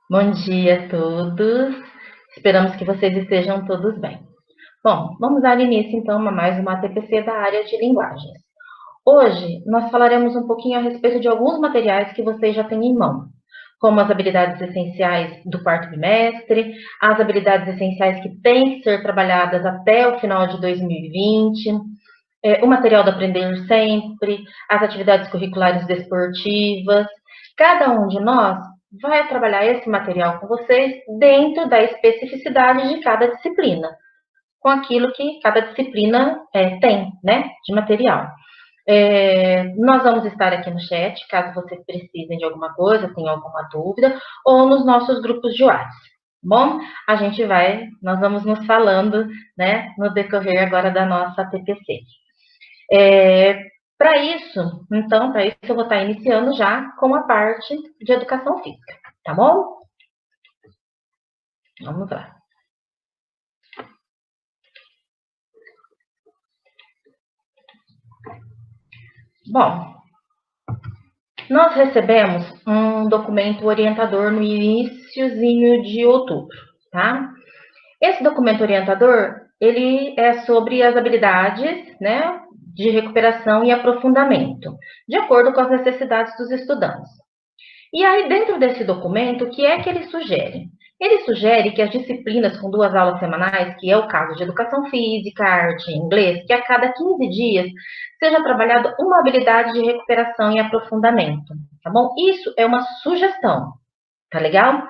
Bom dia a todos. Esperamos que vocês estejam todos bem. Bom, vamos dar início então a mais uma TPC da área de linguagens. Hoje nós falaremos um pouquinho a respeito de alguns materiais que vocês já têm em mão, como as habilidades essenciais do quarto bimestre, as habilidades essenciais que têm que ser trabalhadas até o final de 2020, o material do Aprender Sempre, as atividades curriculares desportivas. Cada um de nós vai trabalhar esse material com vocês dentro da especificidade de cada disciplina, com aquilo que cada disciplina tem, né, de material. Nós vamos estar aqui no chat, caso vocês precisem de alguma coisa, tenham alguma dúvida, ou nos nossos grupos de WhatsApp. Bom, nós vamos nos falando, né, no decorrer agora da nossa TPC. Para isso eu vou estar iniciando já com a parte de educação física, tá bom? Vamos lá. Bom, nós recebemos um documento orientador no iniciozinho de outubro, tá? Esse documento orientador, ele é sobre as habilidades, né, de recuperação e aprofundamento, de acordo com as necessidades dos estudantes. E aí, dentro desse documento, o que é que ele sugere? Ele sugere que as disciplinas com 2 aulas semanais, que é o caso de educação física, arte e inglês, que a cada 15 dias seja trabalhada uma habilidade de recuperação e aprofundamento, tá bom? Isso é uma sugestão, tá legal?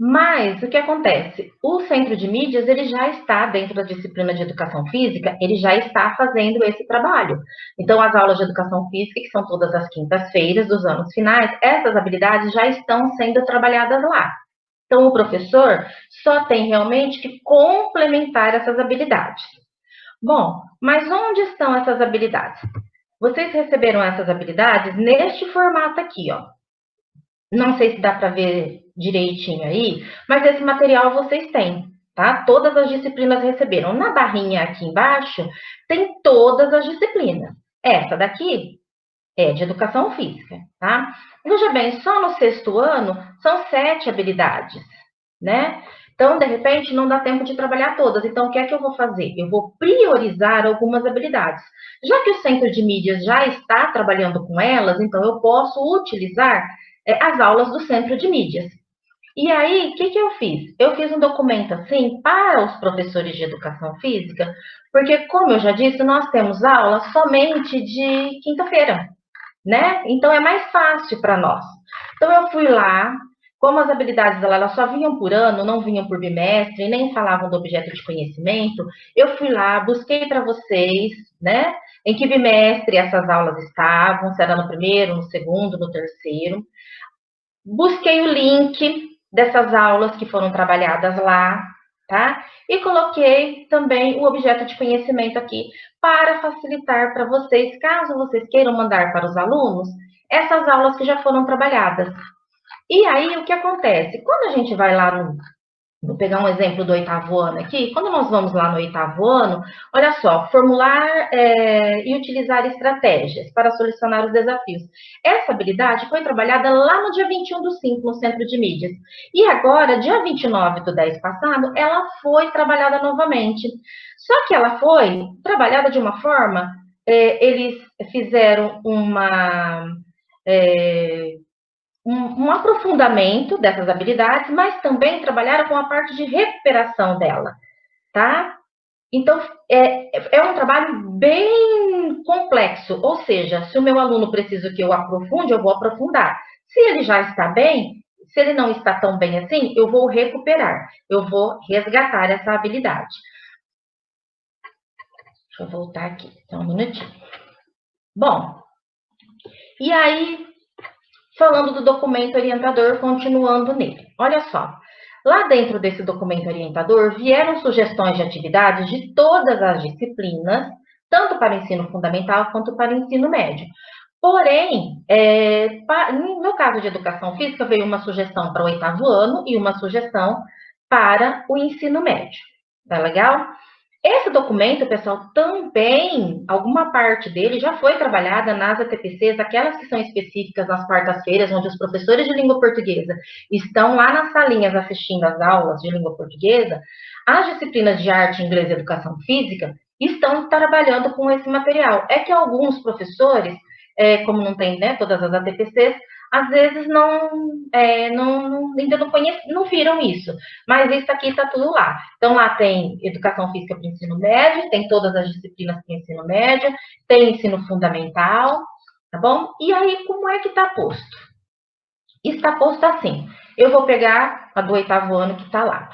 Mas o que acontece? O centro de mídias, ele já está dentro da disciplina de educação física, ele já está fazendo esse trabalho. Então, as aulas de educação física, que são todas as quintas-feiras dos anos finais, essas habilidades já estão sendo trabalhadas lá. Então, o professor só tem realmente que complementar essas habilidades. Bom, mas onde estão essas habilidades? Vocês receberam essas habilidades neste formato aqui, ó. Não sei se dá para ver direitinho aí, mas esse material vocês têm, tá? Todas as disciplinas receberam. Na barrinha aqui embaixo tem todas as disciplinas. Essa daqui é de educação física, tá? Veja bem, só no 6º ano são 7 habilidades, né? Então, de repente, não dá tempo de trabalhar todas. Então, o que é que eu vou fazer? Eu vou priorizar algumas habilidades. Já que o centro de mídias já está trabalhando com elas, então eu posso utilizar as aulas do centro de mídias. E aí, o que eu fiz? Eu fiz um documento assim para os professores de educação física, porque, como eu já disse, nós temos aulas somente de quinta-feira, né? Então, é mais fácil para nós. Então, eu fui lá, como as habilidades elas só vinham por ano, não vinham por bimestre, nem falavam do objeto de conhecimento, eu fui lá, busquei para vocês, né? Em que bimestre essas aulas estavam, se era no primeiro, no segundo, no terceiro. Busquei o link dessas aulas que foram trabalhadas lá, tá? E coloquei também o objeto de conhecimento aqui para facilitar para vocês, caso vocês queiram mandar para os alunos, essas aulas que já foram trabalhadas. E aí, o que acontece? Quando a gente vai lá no Vou pegar um exemplo do 8º ano aqui. Quando nós vamos lá no 8º ano, olha só, formular e utilizar estratégias para solucionar os desafios. Essa habilidade foi trabalhada lá no dia 21/5, no Centro de Mídias. E agora, dia 29/10 passado, ela foi trabalhada novamente. Só que ela foi trabalhada de uma forma, eles fizeram é, um aprofundamento dessas habilidades, mas também trabalharam com a parte de recuperação dela, tá? Então, é um trabalho bem complexo, ou seja, se o meu aluno precisa que eu aprofunde, eu vou aprofundar. Se ele já está bem, se ele não está tão bem assim, eu vou recuperar, eu vou resgatar essa habilidade. Deixa eu voltar aqui, só um minutinho. Bom, e aí, falando do documento orientador, continuando nele. Olha só, lá dentro desse documento orientador vieram sugestões de atividades de todas as disciplinas, tanto para o ensino fundamental quanto para o ensino médio. Porém, no caso de educação física, veio uma sugestão para o 8º ano e uma sugestão para o ensino médio. Tá legal? Esse documento, pessoal, também, alguma parte dele já foi trabalhada nas ATPCs, aquelas que são específicas nas quartas-feiras, onde os professores de língua portuguesa estão lá nas salinhas assistindo às aulas de língua portuguesa. As disciplinas de arte, inglês e educação física estão trabalhando com esse material. É que alguns professores, como não tem, né, todas as ATPCs, às vezes ainda não viram isso, mas isso aqui está tudo lá. Então, lá tem educação física para o ensino médio, tem todas as disciplinas para o ensino médio, tem ensino fundamental, tá bom? E aí, como é que está posto? Está posto assim, eu vou pegar a do 8º ano que está lá.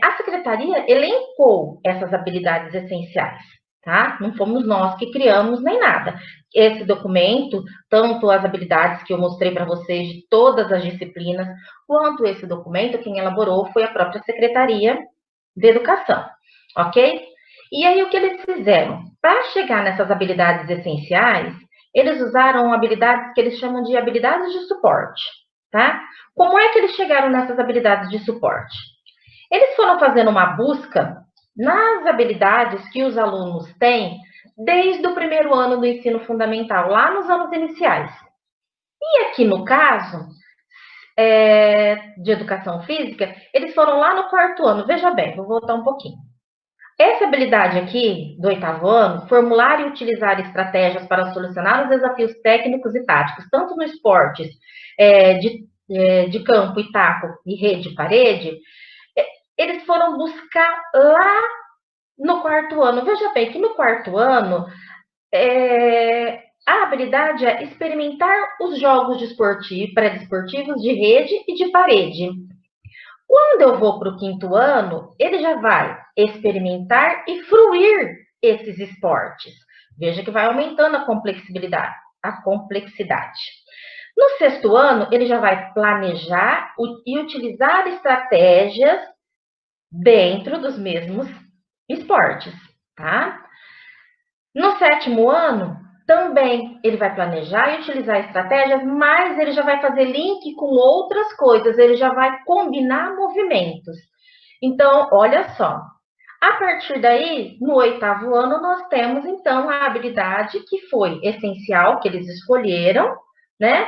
A secretaria elencou essas habilidades essenciais, tá? Não fomos nós que criamos nem nada. Esse documento, tanto as habilidades que eu mostrei para vocês de todas as disciplinas, quanto esse documento, quem elaborou foi a própria Secretaria de Educação, ok? E aí, o que eles fizeram? Para chegar nessas habilidades essenciais, eles usaram habilidades que eles chamam de habilidades de suporte, tá? Como é que eles chegaram nessas habilidades de suporte? Eles foram fazendo uma busca nas habilidades que os alunos têm desde o primeiro ano do ensino fundamental, lá nos anos iniciais. E aqui no caso de educação física, eles foram lá no 4º ano. Veja bem, vou voltar um pouquinho. Essa habilidade aqui, do 8º ano, formular e utilizar estratégias para solucionar os desafios técnicos e táticos, tanto no esportes de campo e taco e rede e parede, eles foram buscar lá no 4º ano. Veja bem que no 4º ano, a habilidade é experimentar os jogos pré-desportivos de rede e de parede. Quando eu vou para o 5º ano, ele já vai experimentar e fruir esses esportes. Veja que vai aumentando a complexidade. No 6º ano, ele já vai planejar e utilizar estratégias dentro dos mesmos esportes, tá? No 7º ano, também ele vai planejar e utilizar estratégias, mas ele já vai fazer link com outras coisas, ele já vai combinar movimentos. Então, olha só, a partir daí, no 8º ano, nós temos, então, a habilidade que foi essencial, que eles escolheram, né?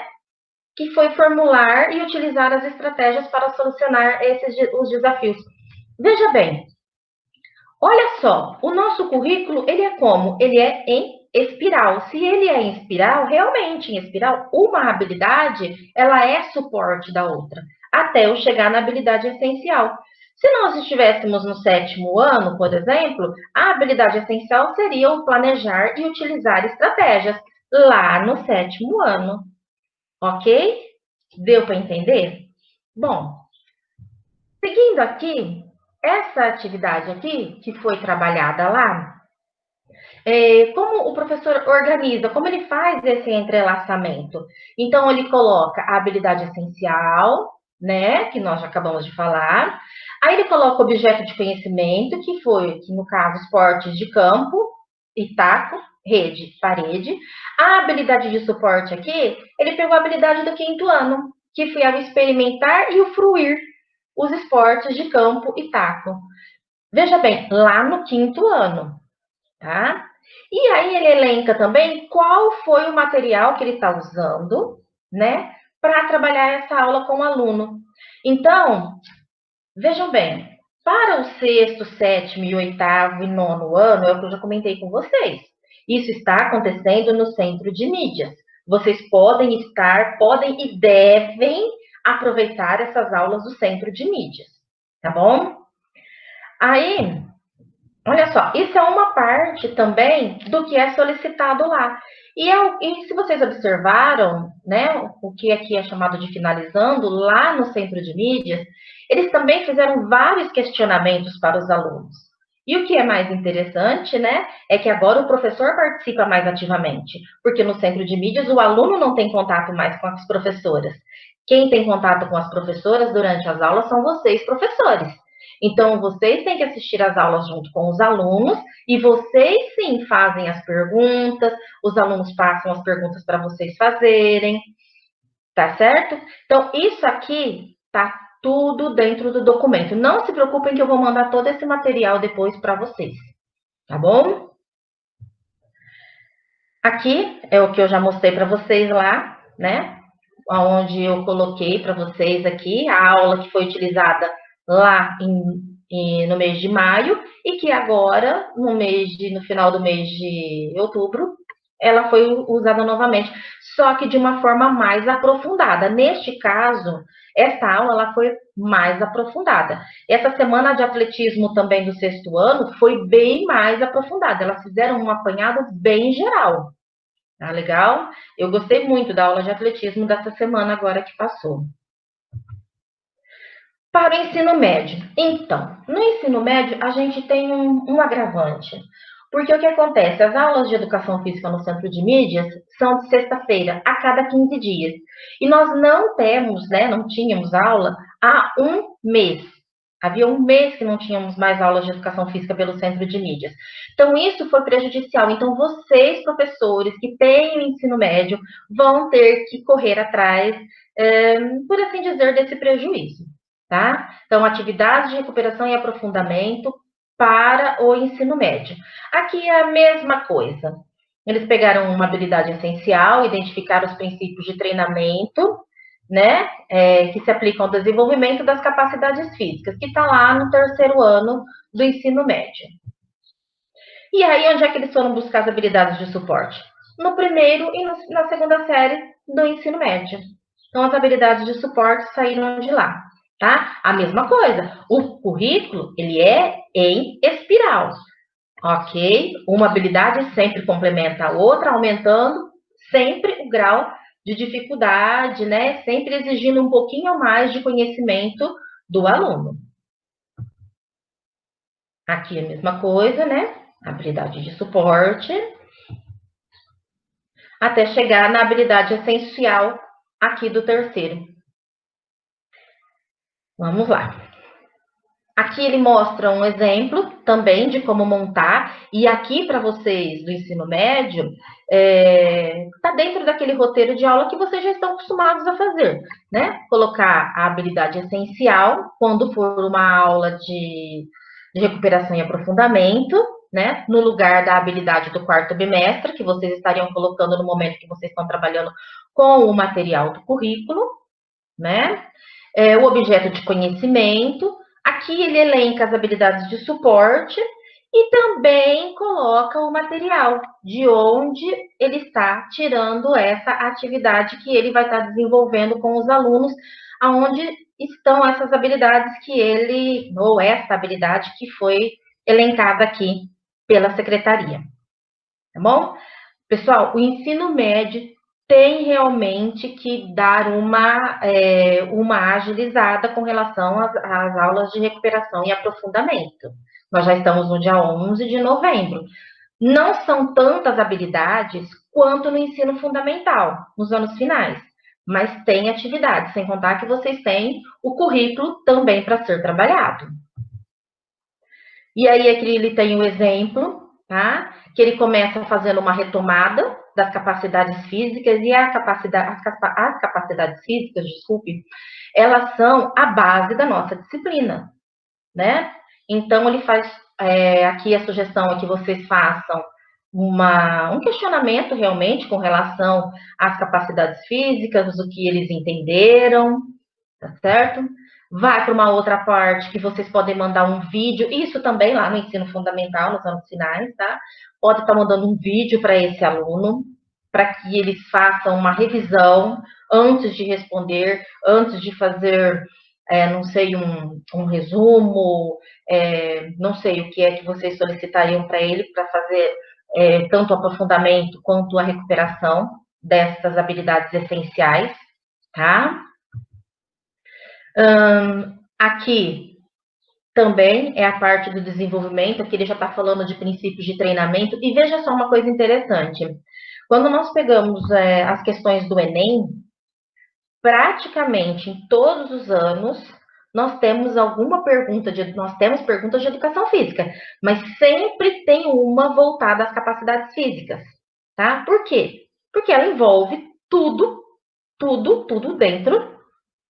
Que foi formular e utilizar as estratégias para solucionar os desafios. Veja bem, olha só, o nosso currículo, ele é como? Ele é em espiral. Se ele é em espiral, realmente em espiral, uma habilidade, ela é suporte da outra, até eu chegar na habilidade essencial. Se nós estivéssemos no 7º ano, por exemplo, a habilidade essencial seria o planejar e utilizar estratégias, lá no 7º ano. Ok? Deu para entender? Bom, seguindo aqui, essa atividade aqui, que foi trabalhada lá, como o professor organiza, como ele faz esse entrelaçamento? Então, ele coloca a habilidade essencial, né, que nós já acabamos de falar. Aí ele coloca o objeto de conhecimento, que no caso, esportes de campo e taco, rede, parede. A habilidade de suporte aqui, ele pegou a habilidade do 5º ano, que foi ao experimentar e o fruir os esportes de campo e taco. Veja bem, lá no 5º ano, tá? E aí ele elenca também qual foi o material que ele está usando, né, para trabalhar essa aula com o aluno. Então, vejam bem, para o 6º, 7º e 8º e 9º ano, é o que eu já comentei com vocês. Isso está acontecendo no centro de mídias. Vocês podem e devem aproveitar essas aulas do centro de mídias, tá bom? Aí, olha só, isso é uma parte também do que é solicitado lá. E se vocês observaram, né, o que aqui é chamado de finalizando, lá no centro de mídias, eles também fizeram vários questionamentos para os alunos. E o que é mais interessante, né, é que agora o professor participa mais ativamente, porque no centro de mídias o aluno não tem contato mais com as professoras. Quem tem contato com as professoras durante as aulas são vocês, professores. Então, vocês têm que assistir às aulas junto com os alunos e vocês, sim, fazem as perguntas, os alunos passam as perguntas para vocês fazerem, tá certo? Então, isso aqui tá tudo dentro do documento. Não se preocupem que eu vou mandar todo esse material depois para vocês, tá bom? Aqui é o que eu já mostrei para vocês lá, né? Onde eu coloquei para vocês aqui a aula que foi utilizada lá no mês de maio e que agora, no final do mês de outubro, ela foi usada novamente, só que de uma forma mais aprofundada. Neste caso, essa aula ela foi mais aprofundada. Essa semana de atletismo também do sexto ano foi bem mais aprofundada. Elas fizeram um apanhado bem geral. Tá legal? Eu gostei muito da aula de atletismo dessa semana agora que passou. Para o ensino médio. Então, no ensino médio, a gente tem um agravante. Porque o que acontece? As aulas de educação física no centro de mídias são de sexta-feira, a cada 15 dias. E nós não temos, né, não tínhamos aula há um mês. Havia um mês que não tínhamos mais aulas de educação física pelo centro de mídias. Então, isso foi prejudicial. Então, vocês, professores que têm o ensino médio, vão ter que correr atrás, por assim dizer, desse prejuízo. Tá? Então, atividades de recuperação e aprofundamento para o ensino médio. Aqui é a mesma coisa. Eles pegaram uma habilidade essencial, identificaram os princípios de treinamento, né, que se aplicam ao desenvolvimento das capacidades físicas, que está lá no terceiro ano do ensino médio. E aí, onde é que eles foram buscar as habilidades de suporte? No primeiro e na segunda série do ensino médio. Então, as habilidades de suporte saíram de lá. Tá? A mesma coisa, o currículo, ele é em espiral, ok? Uma habilidade sempre complementa a outra, aumentando sempre o grau de dificuldade, né? Sempre exigindo um pouquinho mais de conhecimento do aluno. Aqui a mesma coisa, né? Habilidade de suporte, até chegar na habilidade essencial aqui do terceiro. Vamos lá. Aqui ele mostra um exemplo também de como montar, e aqui para vocês do ensino médio, está dentro daquele roteiro de aula que vocês já estão acostumados a fazer, né? Colocar a habilidade essencial, quando for uma aula de recuperação e aprofundamento, né? No lugar da habilidade do quarto bimestre, que vocês estariam colocando no momento que vocês estão trabalhando com o material do currículo, né? O objeto de conhecimento. Aqui ele elenca as habilidades de suporte e também coloca o material de onde ele está tirando essa atividade que ele vai estar desenvolvendo com os alunos, aonde estão essas habilidades ou essa habilidade que foi elencada aqui pela secretaria. Tá bom? Pessoal, o ensino médio tem realmente que dar uma agilizada com relação às aulas de recuperação e aprofundamento. Nós já estamos no dia 11 de novembro. Não são tantas habilidades quanto no ensino fundamental, nos anos finais, mas tem atividades, sem contar que vocês têm o currículo também para ser trabalhado. E aí aqui ele tem um exemplo, tá? Que ele começa fazendo uma retomada das capacidades físicas, e as capacidades físicas, desculpe, elas são a base da nossa disciplina, né? Então, ele faz, aqui a sugestão é que vocês façam um questionamento realmente com relação às capacidades físicas, o que eles entenderam, tá certo? Vai para uma outra parte que vocês podem mandar um vídeo, isso também lá no ensino fundamental, nos anos finais, tá? Pode estar mandando um vídeo para esse aluno, para que eles façam uma revisão antes de responder, antes de fazer, não sei, um resumo, não sei o que é que vocês solicitariam para ele, para fazer tanto o aprofundamento quanto a recuperação dessas habilidades essenciais, tá? Aqui também é a parte do desenvolvimento, aqui ele já está falando de princípios de treinamento, e veja só uma coisa interessante. Quando nós pegamos as questões do Enem, praticamente em todos os anos, nós temos perguntas de educação física, mas sempre tem uma voltada às capacidades físicas, tá? Por quê? Porque ela envolve tudo dentro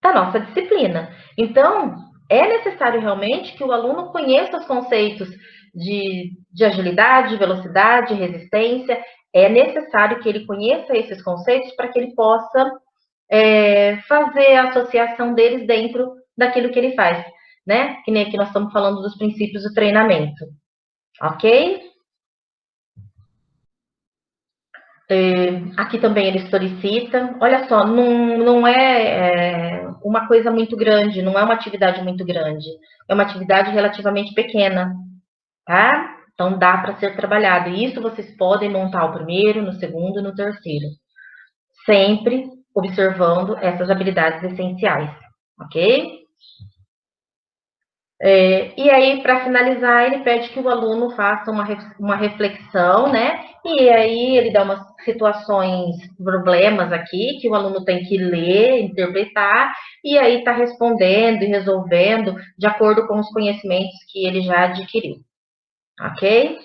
da nossa disciplina. Então, é necessário realmente que o aluno conheça os conceitos de agilidade, velocidade, resistência. É necessário que ele conheça esses conceitos para que ele possa fazer a associação deles dentro daquilo que ele faz, né? Que nem aqui nós estamos falando dos princípios do treinamento, ok? Aqui também ele solicita. Olha só, não é uma coisa muito grande, não é uma atividade muito grande, é uma atividade relativamente pequena, tá? Então dá para ser trabalhado. E isso vocês podem montar o primeiro, no segundo e no terceiro, sempre observando essas habilidades essenciais, ok? E aí, para finalizar, ele pede que o aluno faça uma reflexão, né? E aí ele dá umas situações, problemas aqui, que o aluno tem que ler, interpretar, e aí está respondendo e resolvendo de acordo com os conhecimentos que ele já adquiriu, ok?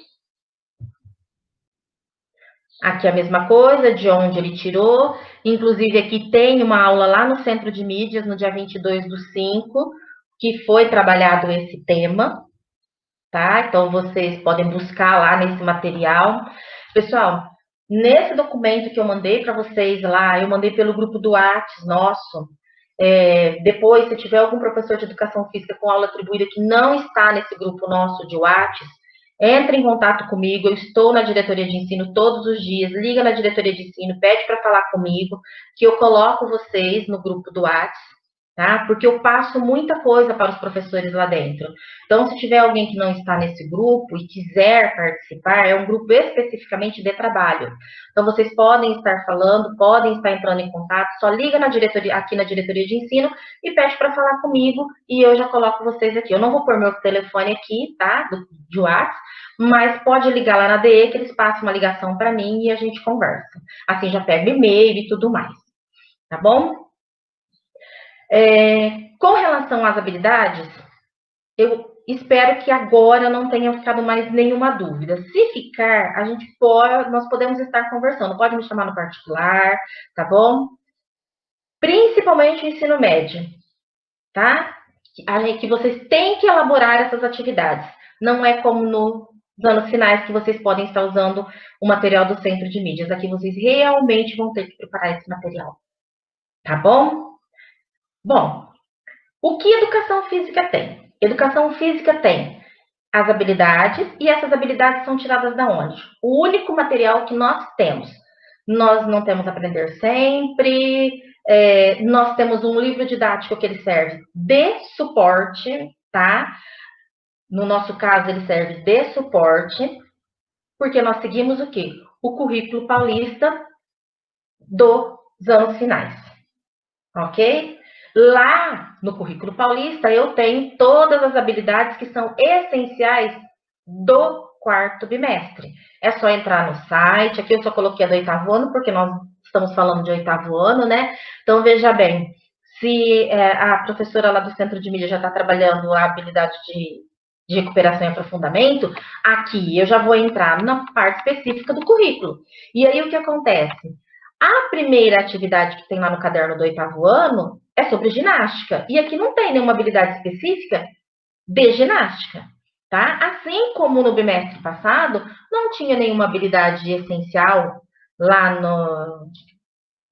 Aqui a mesma coisa, de onde ele tirou. Inclusive, aqui tem uma aula lá no Centro de Mídias, no dia 22/5, que foi trabalhado esse tema, tá? Então, vocês podem buscar lá nesse material. Pessoal, nesse documento que eu mandei para vocês lá, eu mandei pelo grupo do Whats nosso. Depois, se tiver algum professor de educação física com aula atribuída que não está nesse grupo nosso de Whats, entre em contato comigo, eu estou na diretoria de ensino todos os dias, liga na diretoria de ensino, pede para falar comigo, que eu coloco vocês no grupo do Whats, tá? Porque eu passo muita coisa para os professores lá dentro. Então, se tiver alguém que não está nesse grupo e quiser participar, é um grupo especificamente de trabalho. Então, vocês podem estar falando, podem estar entrando em contato, só liga na diretoria, aqui na diretoria de ensino e pede para falar comigo e eu já coloco vocês aqui. Eu não vou pôr meu telefone aqui, tá? De WhatsApp, mas pode ligar lá na DE que eles passam uma ligação para mim e a gente conversa. Assim já pega e-mail e tudo mais, tá bom? Com relação às habilidades, eu espero que agora não tenha ficado mais nenhuma dúvida. Se ficar, nós podemos estar conversando. Pode me chamar no particular, tá bom? Principalmente o ensino médio, tá? Que vocês têm que elaborar essas atividades. Não é como nos anos finais que vocês podem estar usando o material do Centro de Mídias. Aqui vocês realmente vão ter que preparar esse material, tá bom? Bom, o que educação física tem? Educação física tem as habilidades, e essas habilidades são tiradas da onde? O único material que nós temos. Nós não temos Aprender Sempre, nós temos um livro didático que ele serve de suporte, tá? No nosso caso, ele serve de suporte, porque nós seguimos o quê? O currículo paulista dos anos finais, ok? Lá no currículo paulista, eu tenho todas as habilidades que são essenciais do quarto bimestre. É só entrar no site, aqui eu só coloquei a do 8º ano, porque nós estamos falando de 8º ano, né? Então, veja bem, se a professora lá do Centro de Mídia já está trabalhando a habilidade de recuperação e aprofundamento, aqui eu já vou entrar na parte específica do currículo. E aí, o que acontece? A primeira atividade que tem lá no caderno do 8º ano é sobre ginástica. E aqui não tem nenhuma habilidade específica de ginástica, tá? Assim como no bimestre passado, não tinha nenhuma habilidade essencial lá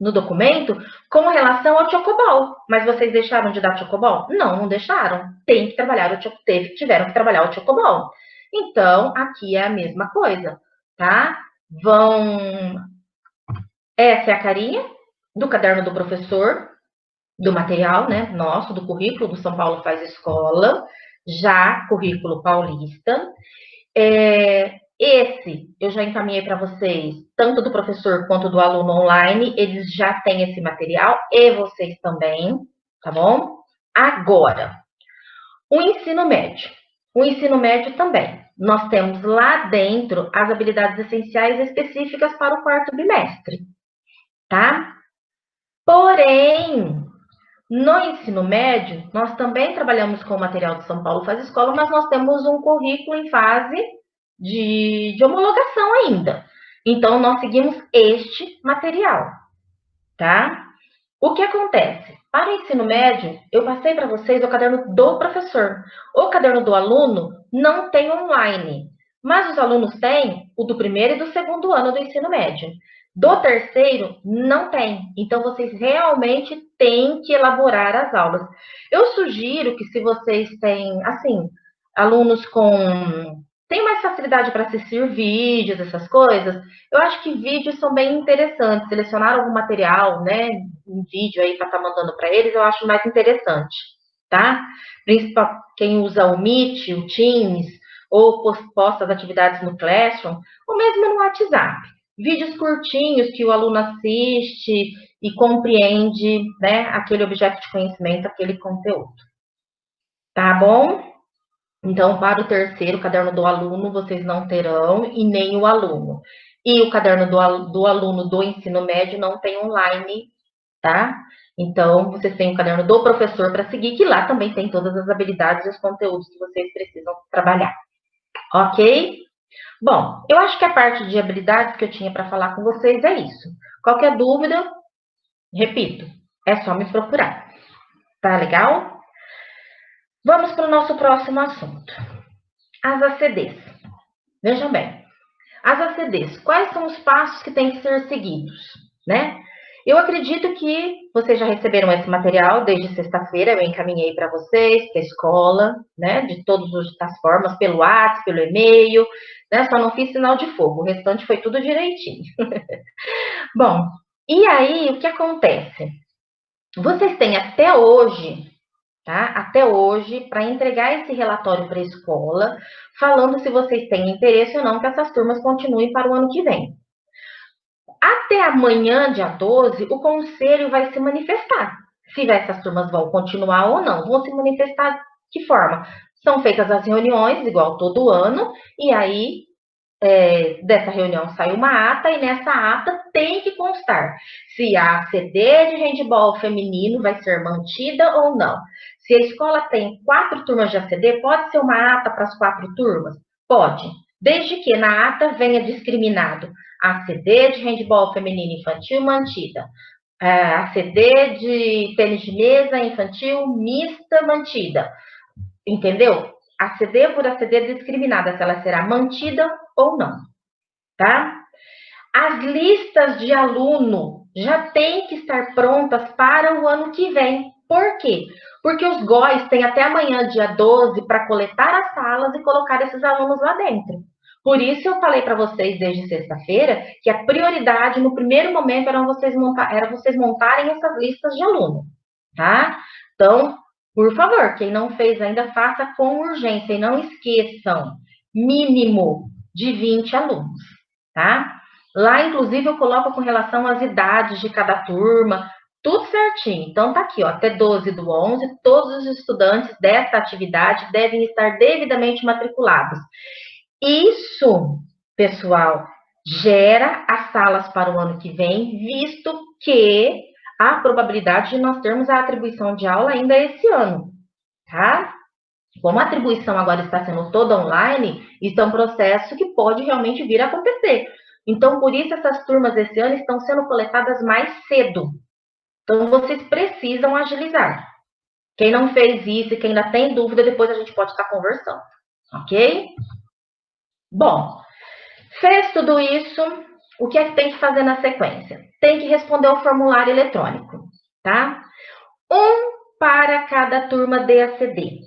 no documento com relação ao chocobol. Mas vocês deixaram de dar chocobol? Não, não deixaram. Tiveram que trabalhar o chocobol. Então, aqui é a mesma coisa, tá? Essa é a carinha do caderno do professor, do material, né, nosso, do currículo do São Paulo Faz Escola, já currículo paulista. Esse eu já encaminhei para vocês, tanto do professor quanto do aluno online, eles já têm esse material, e vocês também, tá bom? Agora, o ensino médio. O ensino médio também. Nós temos lá dentro as habilidades essenciais específicas para o quarto bimestre, tá? Porém, no ensino médio, nós também trabalhamos com o material do São Paulo Faz Escola, mas nós temos um currículo em fase de homologação ainda. Então, nós seguimos este material, tá? O que acontece? Para o ensino médio, eu passei para vocês o caderno do professor. O caderno do aluno não tem online, mas os alunos têm o do primeiro e do segundo ano do ensino médio. Do terceiro, não tem. Então, vocês realmente têm que elaborar as aulas. Eu sugiro que, se vocês têm, assim, alunos com tem mais facilidade para assistir vídeos, essas coisas, eu acho que vídeos são bem interessantes. Selecionar algum material, né, um vídeo aí para estar mandando para eles, eu acho mais interessante, tá? Principalmente quem usa o Meet, o Teams, ou posta as atividades no Classroom, ou mesmo no WhatsApp. Vídeos curtinhos que o aluno assiste e compreende, né, aquele objeto de conhecimento, aquele conteúdo. Tá bom? Então, para o terceiro, o caderno do aluno, vocês não terão, e nem o aluno. E o caderno do aluno do ensino médio não tem online, tá? Então, vocês têm o caderno do professor para seguir, que lá também tem todas as habilidades e os conteúdos que vocês precisam trabalhar. Ok? Bom, eu acho que a parte de habilidades que eu tinha para falar com vocês é isso. Qualquer dúvida, repito, é só me procurar. Tá legal? Vamos para o nosso próximo assunto. As ACDs. Vejam bem, as ACDs, quais são os passos que têm que ser seguidos, né? Eu acredito que vocês já receberam esse material desde sexta-feira, eu encaminhei para vocês, para a escola, né? De todas as formas, pelo WhatsApp, pelo e-mail, né? Só não fiz sinal de fogo, o restante foi tudo direitinho. Bom, e aí o que acontece? Vocês têm até hoje, tá? Até hoje, para entregar esse relatório para a escola, falando se vocês têm interesse ou não que essas turmas continuem para o ano que vem. Até amanhã, dia 12, o conselho vai se manifestar. Se essas turmas vão continuar ou não. Vão se manifestar de que forma? São feitas as reuniões, igual todo ano, e aí dessa reunião sai uma ata, e nessa ata tem que constar se a ACD de handebol feminino vai ser mantida ou não. Se a escola tem 4 turmas de ACD, pode ser uma ata para as 4 turmas? Pode, desde que na ata venha discriminado ACD de handebol feminino infantil mantida, ACD de tênis de mesa infantil mista mantida, entendeu? ACD por ACD discriminada, se ela será mantida ou não, tá? As listas de aluno já têm que estar prontas para o ano que vem. Por quê? Porque os GOIs têm até amanhã, dia 12, para coletar as salas e colocar esses alunos lá dentro. Por isso eu falei para vocês desde sexta-feira que a prioridade no primeiro momento era vocês montarem essas listas de aluno, tá? Então, por favor, quem não fez ainda, faça com urgência. E não esqueçam, mínimo de 20 alunos, tá? Lá, inclusive, eu coloco com relação às idades de cada turma, tudo certinho. Então, tá aqui, ó, até 12/11, todos os estudantes desta atividade devem estar devidamente matriculados. Isso, pessoal, gera as salas para o ano que vem, visto que há probabilidade de nós termos a atribuição de aula ainda esse ano, tá? Como a atribuição agora está sendo toda online, isso é um processo que pode realmente vir a acontecer. Então, por isso, essas turmas esse ano estão sendo coletadas mais cedo. Então, vocês precisam agilizar. Quem não fez isso e quem ainda tem dúvida, depois a gente pode estar conversando, ok? Bom, fez tudo isso, o que é que tem que fazer na sequência? Tem que responder o formulário eletrônico, tá? Um para cada turma DACD.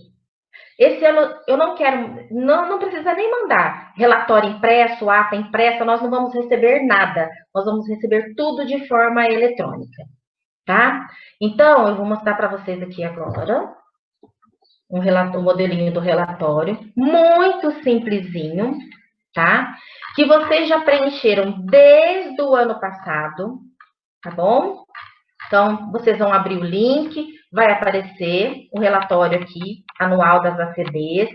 Esse ano eu não quero, não precisa nem mandar relatório impresso, ata impressa, nós não vamos receber nada. Nós vamos receber tudo de forma eletrônica, tá? Então, eu vou mostrar para vocês aqui agora um modelinho do relatório, muito simplesinho, tá? Que vocês já preencheram desde o ano passado, tá bom? Então, vocês vão abrir o link, vai aparecer o relatório aqui, anual das ACDs.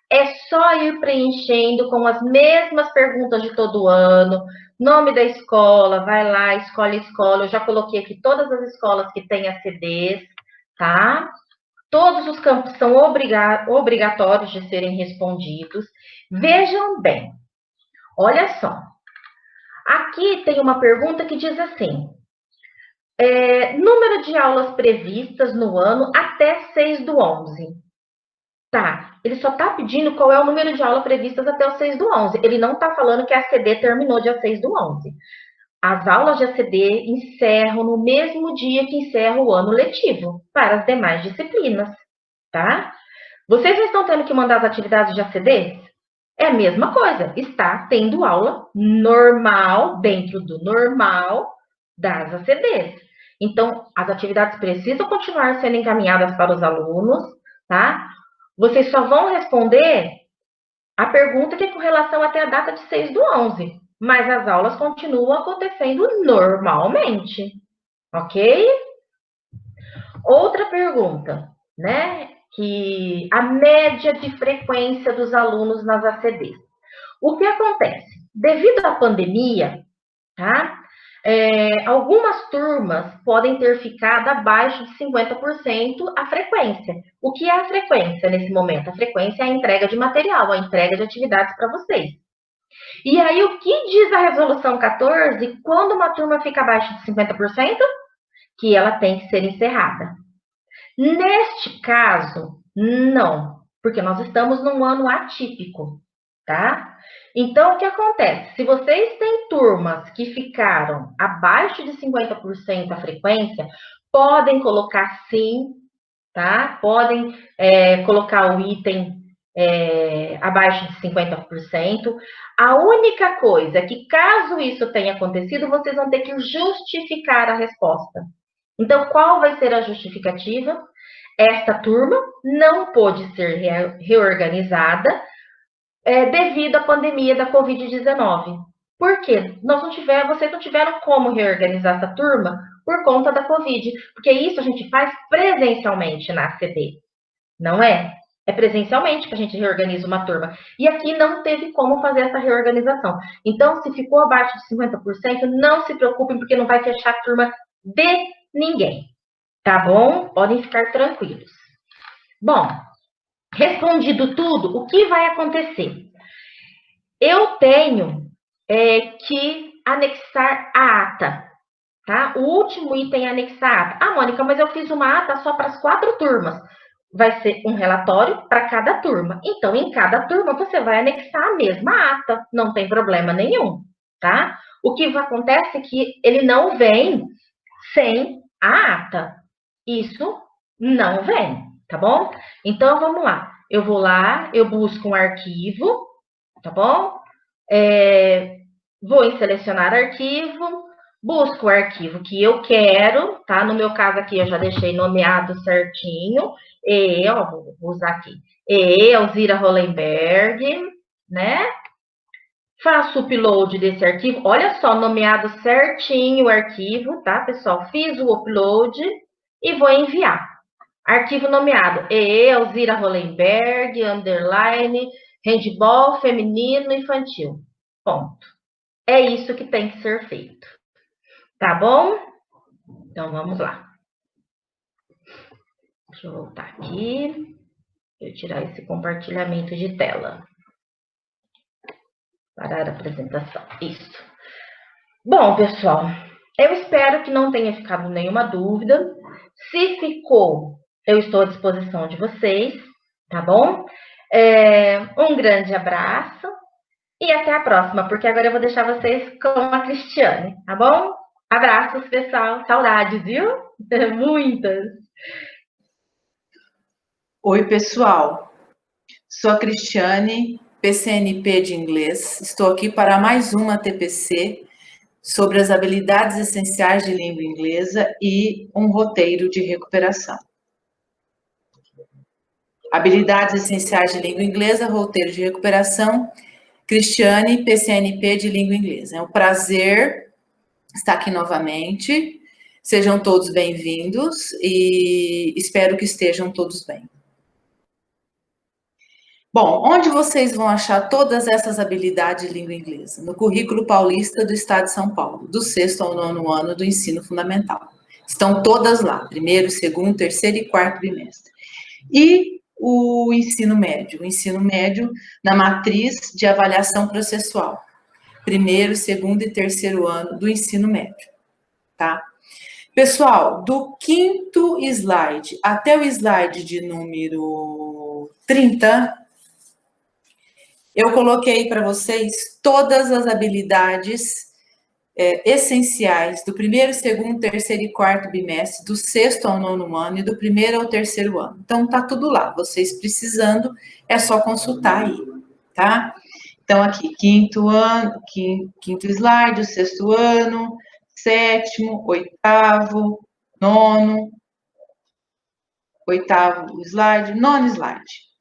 É só ir preenchendo com as mesmas perguntas de todo ano. Nome da escola, vai lá, escolhe a escola. Eu já coloquei aqui todas as escolas que têm ACDs, tá? Todos os campos são obrigatórios de serem respondidos. Vejam bem, olha só. Aqui tem uma pergunta que diz assim: Número de aulas previstas no ano até 6/11. Tá, ele só está pedindo qual é o número de aulas previstas até o 6/11. Ele não está falando que a ACD terminou dia 6/11. As aulas de ACD encerram no mesmo dia que encerra o ano letivo, para as demais disciplinas, tá? Vocês não estão tendo que mandar as atividades de ACD? É a mesma coisa, está tendo aula normal, dentro do normal das ACDs. Então, as atividades precisam continuar sendo encaminhadas para os alunos, tá? Vocês só vão responder a pergunta que é com relação até a data de 6/11, mas as aulas continuam acontecendo normalmente, ok? Outra pergunta, né? Que a média de frequência dos alunos nas ACDs. O que acontece? Devido à pandemia, tá? Algumas turmas podem ter ficado abaixo de 50% a frequência. O que é a frequência nesse momento? A frequência é a entrega de material, a entrega de atividades para vocês. E aí, o que diz a resolução 14? Quando uma turma fica abaixo de 50%, que ela tem que ser encerrada. Neste caso, não, porque nós estamos num ano atípico, tá? Então, o que acontece? Se vocês têm turmas que ficaram abaixo de 50% a frequência, podem colocar sim, tá? Podem colocar o item abaixo de 50%. A única coisa é que, caso isso tenha acontecido, vocês vão ter que justificar a resposta. Então, qual vai ser a justificativa? Esta turma não pôde ser reorganizada devido à pandemia da Covid-19. Por quê? Vocês não tiveram como reorganizar essa turma por conta da Covid, porque isso a gente faz presencialmente na ACD, não é? É presencialmente que a gente reorganiza uma turma. E aqui não teve como fazer essa reorganização. Então, se ficou abaixo de 50%, não se preocupem, porque não vai fechar a turma de ninguém. Tá bom? Podem ficar tranquilos. Bom, respondido tudo, o que vai acontecer? Eu tenho que anexar a ata, tá? O último item é anexar a ata. Ah, Mônica, mas eu fiz uma ata só para as 4 turmas. Vai ser um relatório para cada turma. Então, em cada turma, você vai anexar a mesma ata. Não tem problema nenhum, tá? O que acontece é que ele não vem sem a ata. Isso não vem, tá bom? Então, vamos lá. Eu vou lá, eu busco um arquivo, tá bom? Vou em selecionar arquivo, busco o arquivo que eu quero, tá? No meu caso aqui, eu já deixei nomeado certinho. Vou usar aqui. Elzira Hollenberg, né? Faço o upload desse arquivo. Olha só, nomeado certinho o arquivo, tá, pessoal? Fiz o upload e vou enviar. Arquivo nomeado Elzira Hollenberg, underline, handball feminino infantil. Ponto. É isso que tem que ser feito. Tá bom? Então, vamos lá. Deixa eu voltar aqui. Deixa eu tirar esse compartilhamento de tela. Parar a apresentação. Isso. Bom, pessoal, eu espero que não tenha ficado nenhuma dúvida. Se ficou, eu estou à disposição de vocês, tá bom? Um grande abraço e até a próxima, porque agora eu vou deixar vocês com a Cristiane, tá bom? Abraços, pessoal. Saudades, viu? Muitas. Oi, pessoal. Sou a Cristiane, PCNP de inglês. Estou aqui para mais uma TPC sobre as habilidades essenciais de língua inglesa e um roteiro de recuperação. Habilidades essenciais de língua inglesa, roteiro de recuperação. Cristiane, PCNP de língua inglesa. É um prazer estar aqui novamente. Sejam todos bem-vindos e espero que estejam todos bem. Bom, onde vocês vão achar todas essas habilidades de língua inglesa? No Currículo Paulista do Estado de São Paulo, do 6º ao 9º ano do ensino fundamental. Estão todas lá, 1º, 2º, 3º e 4º trimestre. E o ensino médio na matriz de avaliação processual, 1º, 2º e 3º ano do ensino médio, tá? Pessoal, do 5º slide até o slide de número 30, eu coloquei para vocês todas as habilidades essenciais do 1º, 2º, 3º e 4º bimestre, do 6º ao 9º ano e do 1º ao 3º ano. Então, tá tudo lá. Vocês precisando, é só consultar aí, tá? Então, aqui, 5º ano, 5º slide, o 6º ano, 7º, 8º, 9º, 8º slide, 9º slide.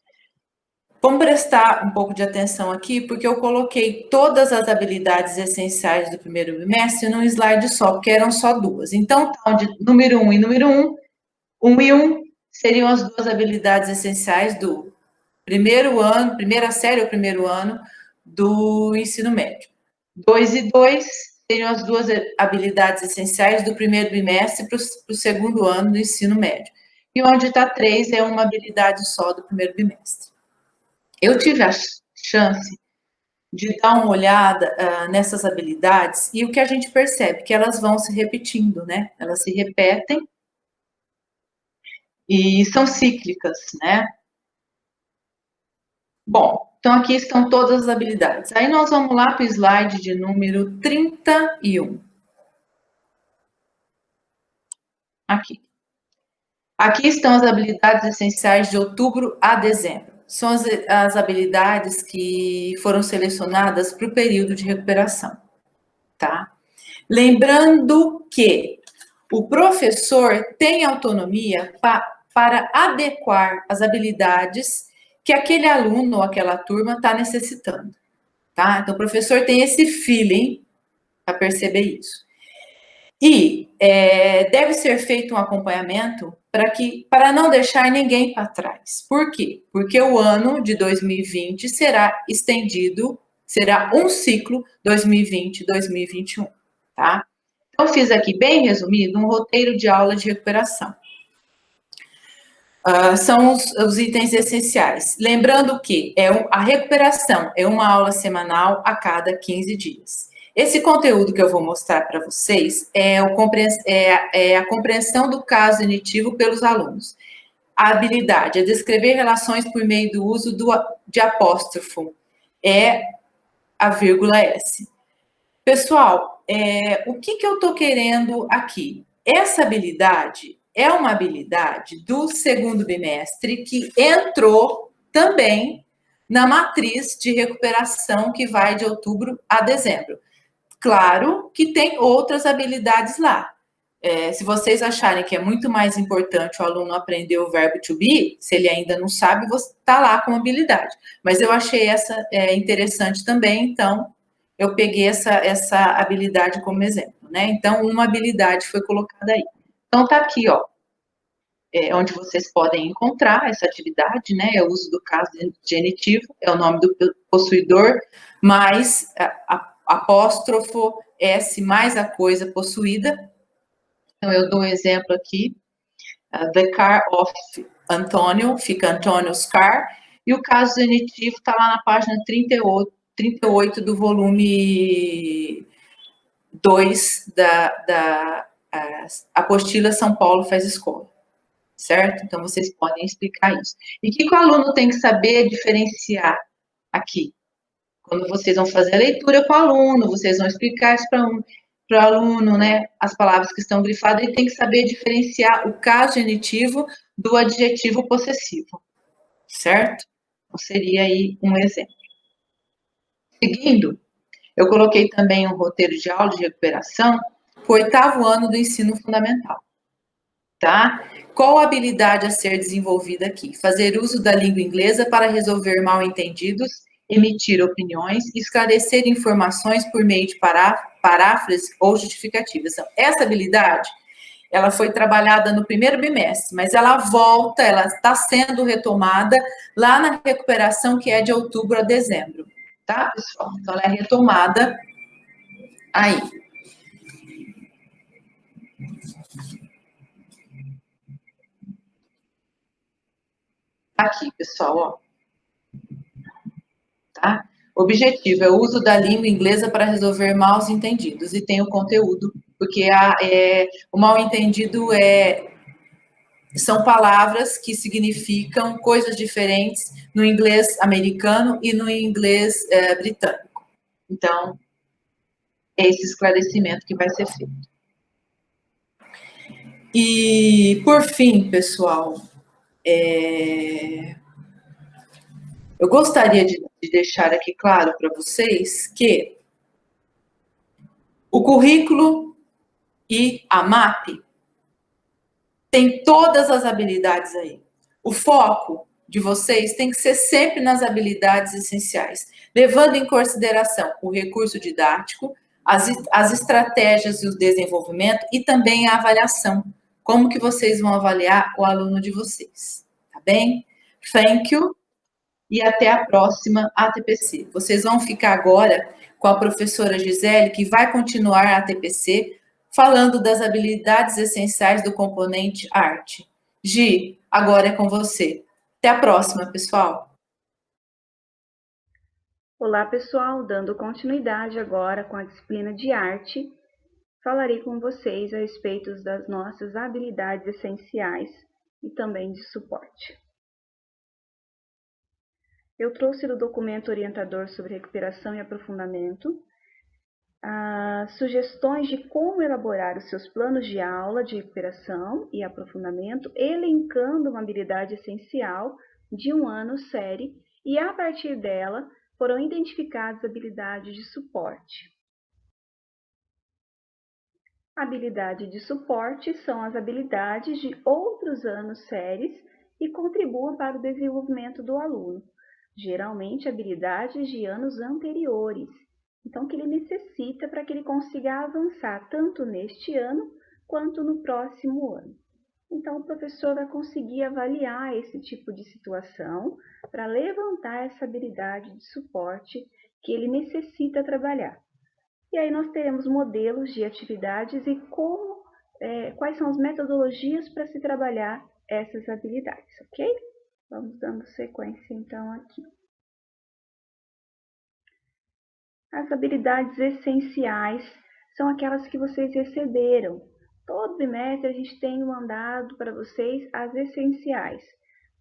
Vamos prestar um pouco de atenção aqui, porque eu coloquei todas as habilidades essenciais do 1º bimestre num slide só, porque eram só 2. Então, de número 1 e número 1 e 1 seriam as 2 habilidades essenciais do 1º ano, 1ª série ou 1º ano do ensino médio. 2 e 2 seriam as 2 habilidades essenciais do 1º bimestre para o 2º ano do ensino médio. E onde está 3 é uma habilidade só do 1º bimestre. Eu tive a chance de dar uma olhada nessas habilidades e o que a gente percebe que elas vão se repetindo, né? Elas se repetem e são cíclicas, né? Bom, então aqui estão todas as habilidades. Aí nós vamos lá para o slide de número 31. Aqui. Aqui estão as habilidades essenciais de outubro a dezembro. São as habilidades que foram selecionadas para o período de recuperação, tá? Lembrando que o professor tem autonomia para adequar as habilidades que aquele aluno ou aquela turma está necessitando, tá? Então, o professor tem esse feeling para perceber isso. E deve ser feito um acompanhamento para não deixar ninguém para trás. Por quê? Porque o ano de 2020 será estendido, será um ciclo 2020-2021, tá? Então, fiz aqui, bem resumido, um roteiro de aula de recuperação. São os itens essenciais. Lembrando que a recuperação é uma aula semanal a cada 15 dias. Esse conteúdo que eu vou mostrar para vocês é a compreensão do caso initivo pelos alunos. A habilidade é descrever relações por meio do uso de apóstrofo, a vírgula S. Pessoal, o que eu estou querendo aqui? Essa habilidade é uma habilidade do 2º bimestre que entrou também na matriz de recuperação que vai de outubro a dezembro. Claro que tem outras habilidades lá. Se vocês acharem que é muito mais importante o aluno aprender o verbo to be, se ele ainda não sabe, você está lá com habilidade. Mas eu achei essa interessante também, então eu peguei essa habilidade como exemplo, né? Então, uma habilidade foi colocada aí. Então, tá aqui, ó, onde vocês podem encontrar essa atividade, né? É o uso do caso genitivo, é o nome do possuidor, mais apóstrofo S mais a coisa possuída. Então, eu dou um exemplo aqui. The car of Antônio, fica Antônio's car, e o caso genitivo está lá na página 38 do volume 2 da apostila São Paulo faz escola, certo? Então, vocês podem explicar isso. E o que o aluno tem que saber diferenciar aqui? Quando vocês vão fazer a leitura com o aluno, vocês vão explicar isso para o aluno, né? As palavras que estão grifadas, ele tem que saber diferenciar o caso genitivo do adjetivo possessivo, certo? Então, seria aí um exemplo. Seguindo, eu coloquei também um roteiro de aula de recuperação para o 8º ano do ensino fundamental, tá? Qual a habilidade a ser desenvolvida aqui? Fazer uso da língua inglesa para resolver mal-entendidos, emitir opiniões e esclarecer informações por meio de paráfrases ou justificativas. Então, essa habilidade, ela foi trabalhada no 1º bimestre, mas ela volta, ela está sendo retomada lá na recuperação que é de outubro a dezembro, tá, pessoal? Então, ela é retomada aí. Aqui, pessoal, ó. O objetivo é o uso da língua inglesa para resolver mal entendidos e tem o conteúdo porque o mal-entendido são palavras que significam coisas diferentes no inglês americano e no inglês britânico. Então, é esse esclarecimento que vai ser feito. E, por fim, pessoal, eu gostaria de deixar aqui claro para vocês que o currículo e a MAP tem todas as habilidades aí. O foco de vocês tem que ser sempre nas habilidades essenciais, levando em consideração o recurso didático, as estratégias e o desenvolvimento e também a avaliação. Como que vocês vão avaliar o aluno de vocês, tá bem? Thank you e até a próxima ATPC. Vocês vão ficar agora com a professora Gisele, que vai continuar a ATPC, falando das habilidades essenciais do componente arte. Gi, agora é com você. Até a próxima, pessoal. Olá, pessoal. Dando continuidade agora com a disciplina de arte, falarei com vocês a respeito das nossas habilidades essenciais e também de suporte. Eu trouxe do documento orientador sobre recuperação e aprofundamento sugestões de como elaborar os seus planos de aula de recuperação e aprofundamento, elencando uma habilidade essencial de um ano série, e a partir dela foram identificadas habilidades de suporte. Habilidade de suporte são as habilidades de outros anos séries e contribuam para o desenvolvimento do aluno, geralmente habilidades de anos anteriores. Então, que ele necessita para que ele consiga avançar tanto neste ano quanto no próximo ano. Então, o professor vai conseguir avaliar esse tipo de situação para levantar essa habilidade de suporte que ele necessita trabalhar. E aí nós teremos modelos de atividades e quais são as metodologias para se trabalhar essas habilidades, ok? Vamos dando sequência então aqui. As habilidades essenciais são aquelas que vocês receberam. Todo bimestre a gente tem mandado para vocês as essenciais.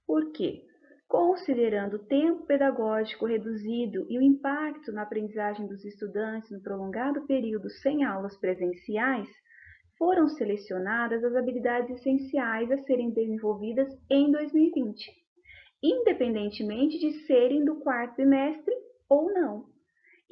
Por quê? Considerando o tempo pedagógico reduzido e o impacto na aprendizagem dos estudantes no prolongado período sem aulas presenciais, foram selecionadas as habilidades essenciais a serem desenvolvidas em 2020, independentemente de serem do quarto bimestre ou não,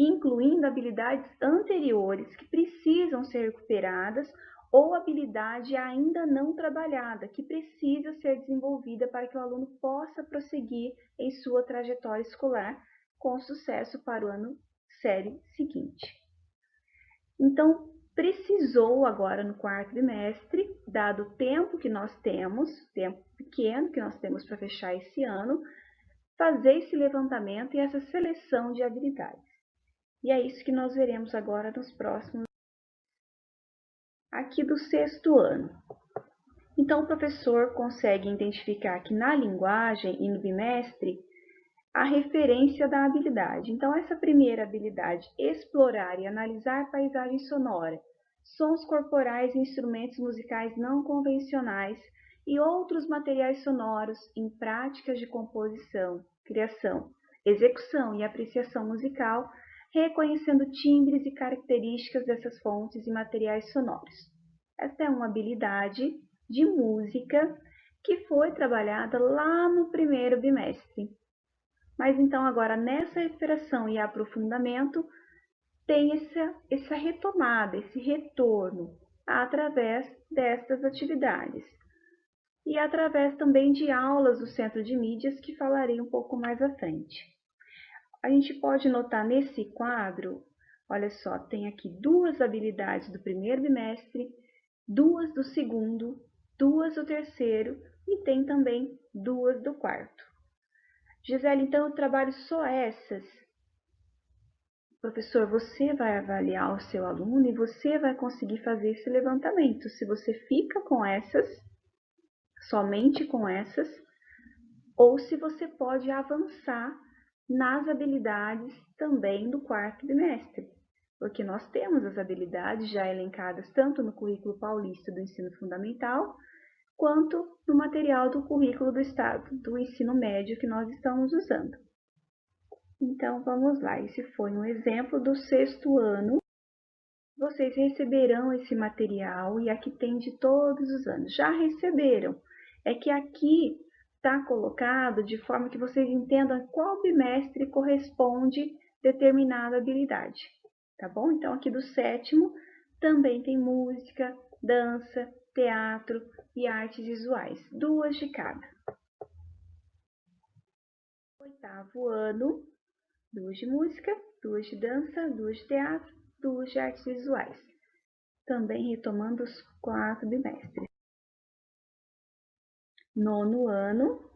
incluindo habilidades anteriores que precisam ser recuperadas ou habilidade ainda não trabalhada, que precisa ser desenvolvida para que o aluno possa prosseguir em sua trajetória escolar com sucesso para o ano série seguinte. Então, precisou agora no quarto bimestre, dado o tempo que nós temos, tempo pequeno que nós temos para fechar esse ano, fazer esse levantamento e essa seleção de habilidades. E é isso que nós veremos agora nos próximos. Aqui do sexto ano. Então, o professor consegue identificar que na linguagem e no bimestre a referência da habilidade. Então, essa primeira habilidade, explorar e analisar paisagem sonora, sons corporais e instrumentos musicais não convencionais e outros materiais sonoros em práticas de composição, criação, execução e apreciação musical, reconhecendo timbres e características dessas fontes e materiais sonoros. Esta é uma habilidade de música que foi trabalhada lá no primeiro bimestre. Mas então agora nessa recuperação e aprofundamento tem essa retomada, esse retorno através destas atividades. E através também de aulas do Centro de Mídias que falarei um pouco mais à frente. A gente pode notar nesse quadro, olha só, tem aqui 2 habilidades do primeiro bimestre, 2 do segundo, 2 do terceiro e tem também 2 do quarto. Gisele, então eu trabalho só essas. Professor, você vai avaliar o seu aluno e você vai conseguir fazer esse levantamento. Se você fica com essas, somente com essas, ou se você pode avançar nas habilidades também do quarto bimestre. porque nós temos as habilidades já elencadas tanto no currículo paulista do ensino fundamental, quanto no material do currículo do estado do ensino médio que nós estamos usando. Então, vamos lá, esse foi um exemplo do 6º ano. Vocês receberão esse material e aqui tem de todos os anos. Já receberam? É que aqui está colocado de forma que vocês entendam qual bimestre corresponde determinada habilidade, tá bom? Então, aqui do 7º também tem música, dança, teatro e artes visuais, 2 de cada. 8º ano, 2 de música, 2 de dança, 2 de teatro, 2 de artes visuais. Também retomando os 4 bimestres. 9º ano,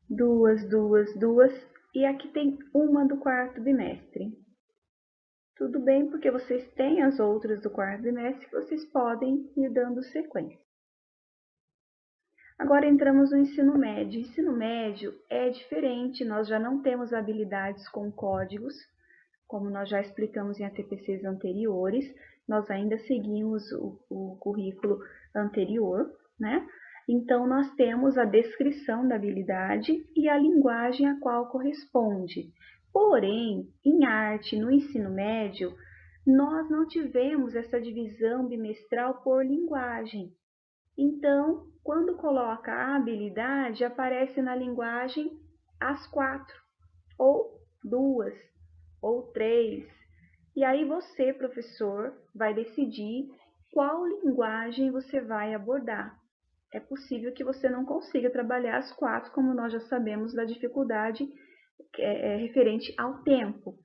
2, 2, 2, e aqui tem uma do 4º bimestre. Tudo bem, porque vocês têm as outras do 4º bimestre que vocês podem ir dando sequência. Agora entramos no ensino médio. O ensino médio é diferente, nós já não temos habilidades com códigos, como nós já explicamos em ATPCs anteriores, nós ainda seguimos o currículo anterior, né? Então, nós temos a descrição da habilidade e a linguagem a qual corresponde. Porém, em arte, no ensino médio, nós não tivemos essa divisão bimestral por linguagem. Então, quando coloca a habilidade, aparece na linguagem as 4, ou 2, ou 3. E aí você, professor, vai decidir qual linguagem você vai abordar. É possível que você não consiga trabalhar as 4, como nós já sabemos da dificuldade referente ao tempo.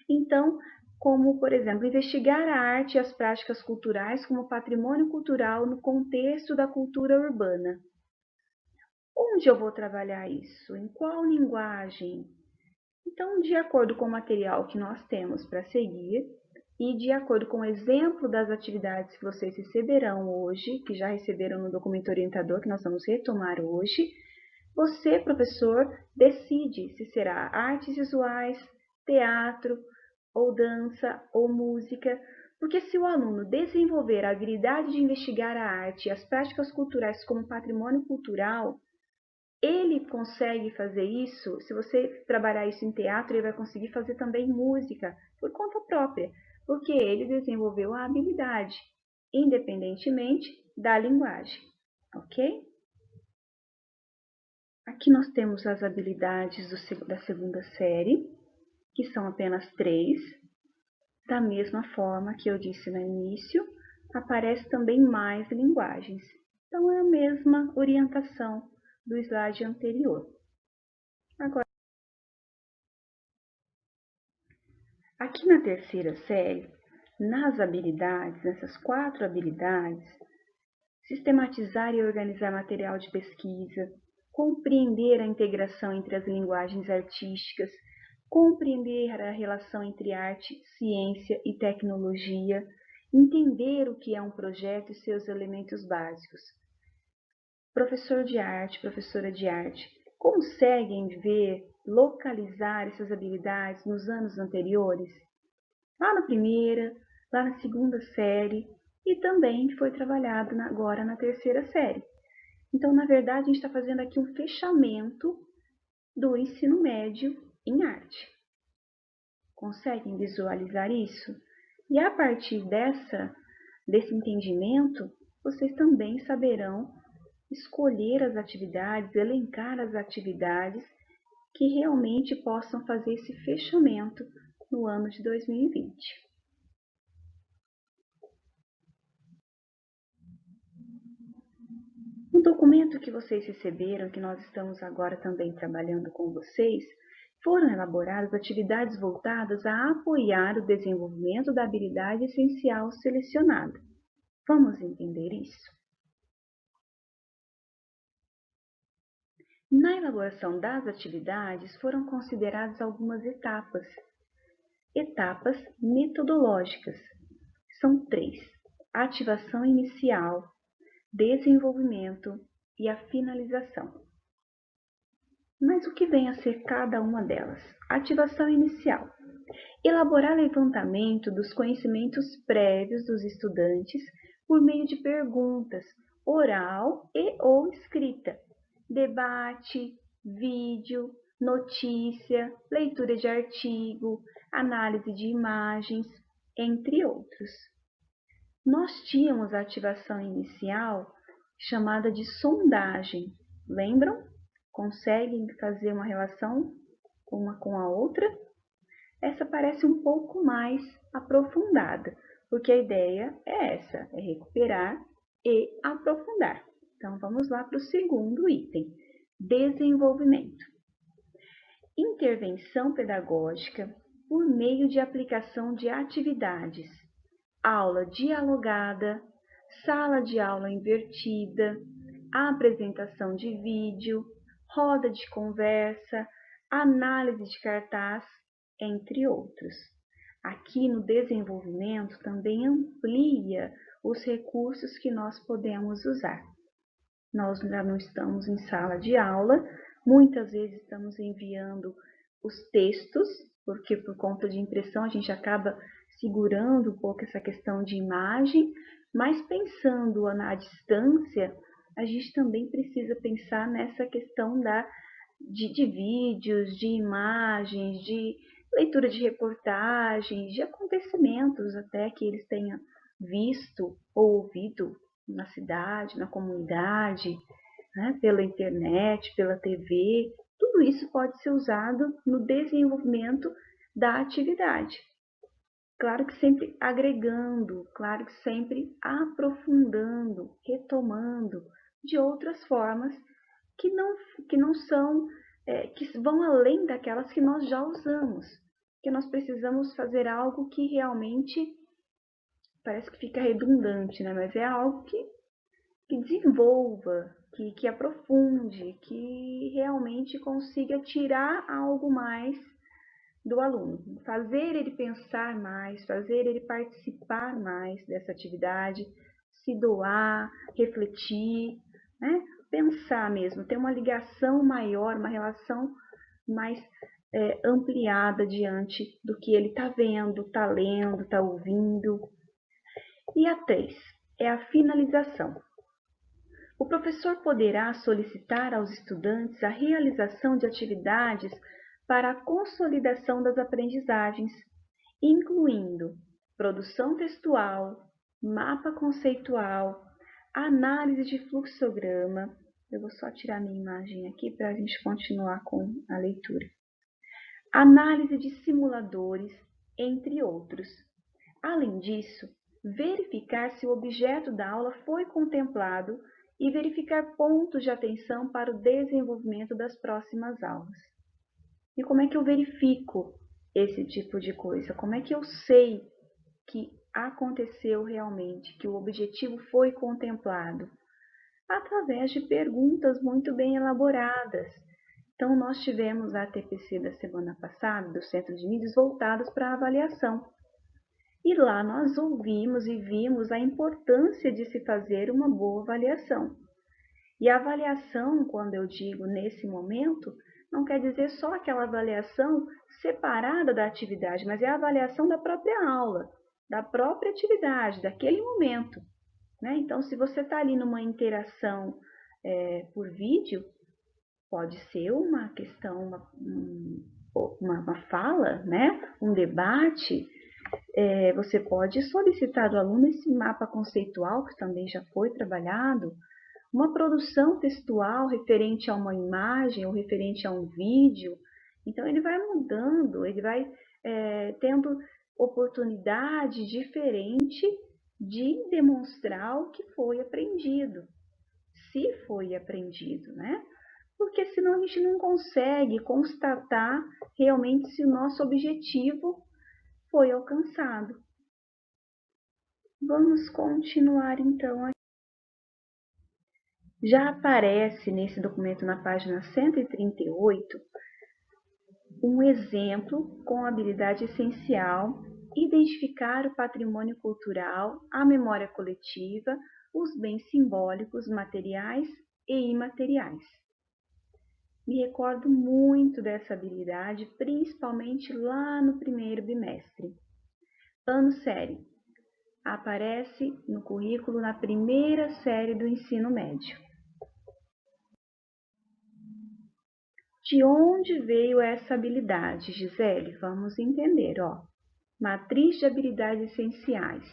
Então, como, por exemplo, investigar a arte e as práticas culturais como patrimônio cultural no contexto da cultura urbana. Onde eu vou trabalhar isso? Em qual linguagem? Então, de acordo com o material que nós temos para seguir e de acordo com o exemplo das atividades que vocês receberão hoje, que já receberam no documento orientador, que nós vamos retomar hoje, você, professor, decide se será artes visuais, teatro, ou dança, ou música, porque se o aluno desenvolver a habilidade de investigar a arte e as práticas culturais como patrimônio cultural, ele consegue fazer isso. Se você trabalhar isso em teatro, ele vai conseguir fazer também música por conta própria, porque ele desenvolveu a habilidade, independentemente da linguagem, ok? Aqui nós temos as habilidades da 2ª série, que são apenas 3. Da mesma forma que eu disse no início, aparece também mais linguagens. Então, é a mesma orientação do slide anterior. Agora, aqui na 3ª série, nas habilidades, nessas 4 habilidades, sistematizar e organizar material de pesquisa, compreender a integração entre as linguagens artísticas, compreender a relação entre arte, ciência e tecnologia, entender o que é um projeto e seus elementos básicos. Professor de arte, professora de arte, conseguem ver, localizar essas habilidades nos anos anteriores? Lá na 1ª, lá na 2ª série e também foi trabalhado agora na 3ª série. Então, na verdade, a gente está fazendo aqui um fechamento do ensino médio em arte. Conseguem visualizar isso? E a partir desse entendimento, vocês também saberão escolher as atividades, elencar as atividades que realmente possam fazer esse fechamento no ano de 2020. No documento que vocês receberam, que nós estamos agora também trabalhando com vocês, foram elaboradas atividades voltadas a apoiar o desenvolvimento da habilidade essencial selecionada. Vamos entender isso? Na elaboração das atividades, foram consideradas algumas etapas. Etapas metodológicas. São 3. Ativação inicial, desenvolvimento e a finalização. Mas o que vem a ser cada uma delas? Ativação inicial. Elaborar levantamento dos conhecimentos prévios dos estudantes por meio de perguntas, oral e ou escrita, debate, vídeo, notícia, leitura de artigo, análise de imagens, entre outros. Nós tínhamos a ativação inicial chamada de sondagem. Lembram? Conseguem fazer uma relação uma com a outra? Essa parece um pouco mais aprofundada, porque a ideia é essa, é recuperar e aprofundar. Então, vamos lá para o segundo item, desenvolvimento. Intervenção pedagógica por meio de aplicação de atividades, aula dialogada, sala de aula invertida, apresentação de vídeo, roda de conversa, análise de cartaz, entre outros. Aqui no desenvolvimento também amplia os recursos que nós podemos usar. Nós já não estamos em sala de aula, muitas vezes estamos enviando os textos, porque por conta de impressão a gente acaba segurando um pouco essa questão de imagem, mas pensando à distância, a gente também precisa pensar nessa questão de vídeos, de imagens, de leitura de reportagens, de acontecimentos até que eles tenham visto ou ouvido na cidade, na comunidade, né, pela internet, pela TV. Tudo isso pode ser usado no desenvolvimento da atividade. Claro que sempre agregando, claro que sempre aprofundando, retomando de outras formas que não são, que vão além daquelas que nós já usamos, que nós precisamos fazer algo que realmente parece que fica redundante, né? Mas é algo que desenvolva, que aprofunde, que realmente consiga tirar algo mais do aluno, fazer ele pensar mais, fazer ele participar mais dessa atividade, se doar, refletir, né? Pensar mesmo, ter uma ligação maior, uma relação mais ampliada diante do que ele está vendo, está lendo, está ouvindo. E a 3 é a finalização. O professor poderá solicitar aos estudantes a realização de atividades para a consolidação das aprendizagens, incluindo produção textual, mapa conceitual, análise de fluxograma. Eu vou só tirar minha imagem aqui para a gente continuar com a leitura. Análise de simuladores, entre outros. Além disso, verificar se o objeto da aula foi contemplado e verificar pontos de atenção para o desenvolvimento das próximas aulas. E como é que eu verifico esse tipo de coisa? Como é que eu sei que aconteceu realmente, que o objetivo foi contemplado? Através de perguntas muito bem elaboradas. Então, nós tivemos a TPC da semana passada, do Centro de Mídias, voltadas para a avaliação. E lá nós ouvimos e vimos a importância de se fazer uma boa avaliação. E a avaliação, quando eu digo nesse momento, não quer dizer só aquela avaliação separada da atividade, mas é a avaliação da própria aula, da própria atividade, daquele momento, né? Então, se você está ali numa interação por vídeo, pode ser uma questão, uma fala, né? Um debate. Você pode solicitar do aluno esse mapa conceitual, que também já foi trabalhado, uma produção textual referente a uma imagem ou referente a um vídeo. Então, ele vai mudando, ele vai tendo oportunidade diferente de demonstrar o que foi aprendido, se foi aprendido, né? Porque senão a gente não consegue constatar realmente se o nosso objetivo foi alcançado. Vamos continuar então. Já aparece nesse documento na página 138 um exemplo com a habilidade essencial: identificar o patrimônio cultural, a memória coletiva, os bens simbólicos, materiais e imateriais. Me recordo muito dessa habilidade, principalmente lá no primeiro bimestre. Ano série. Aparece no currículo na primeira série do ensino médio. De onde veio essa habilidade, Gisele? Vamos entender, ó. Matriz de habilidades essenciais.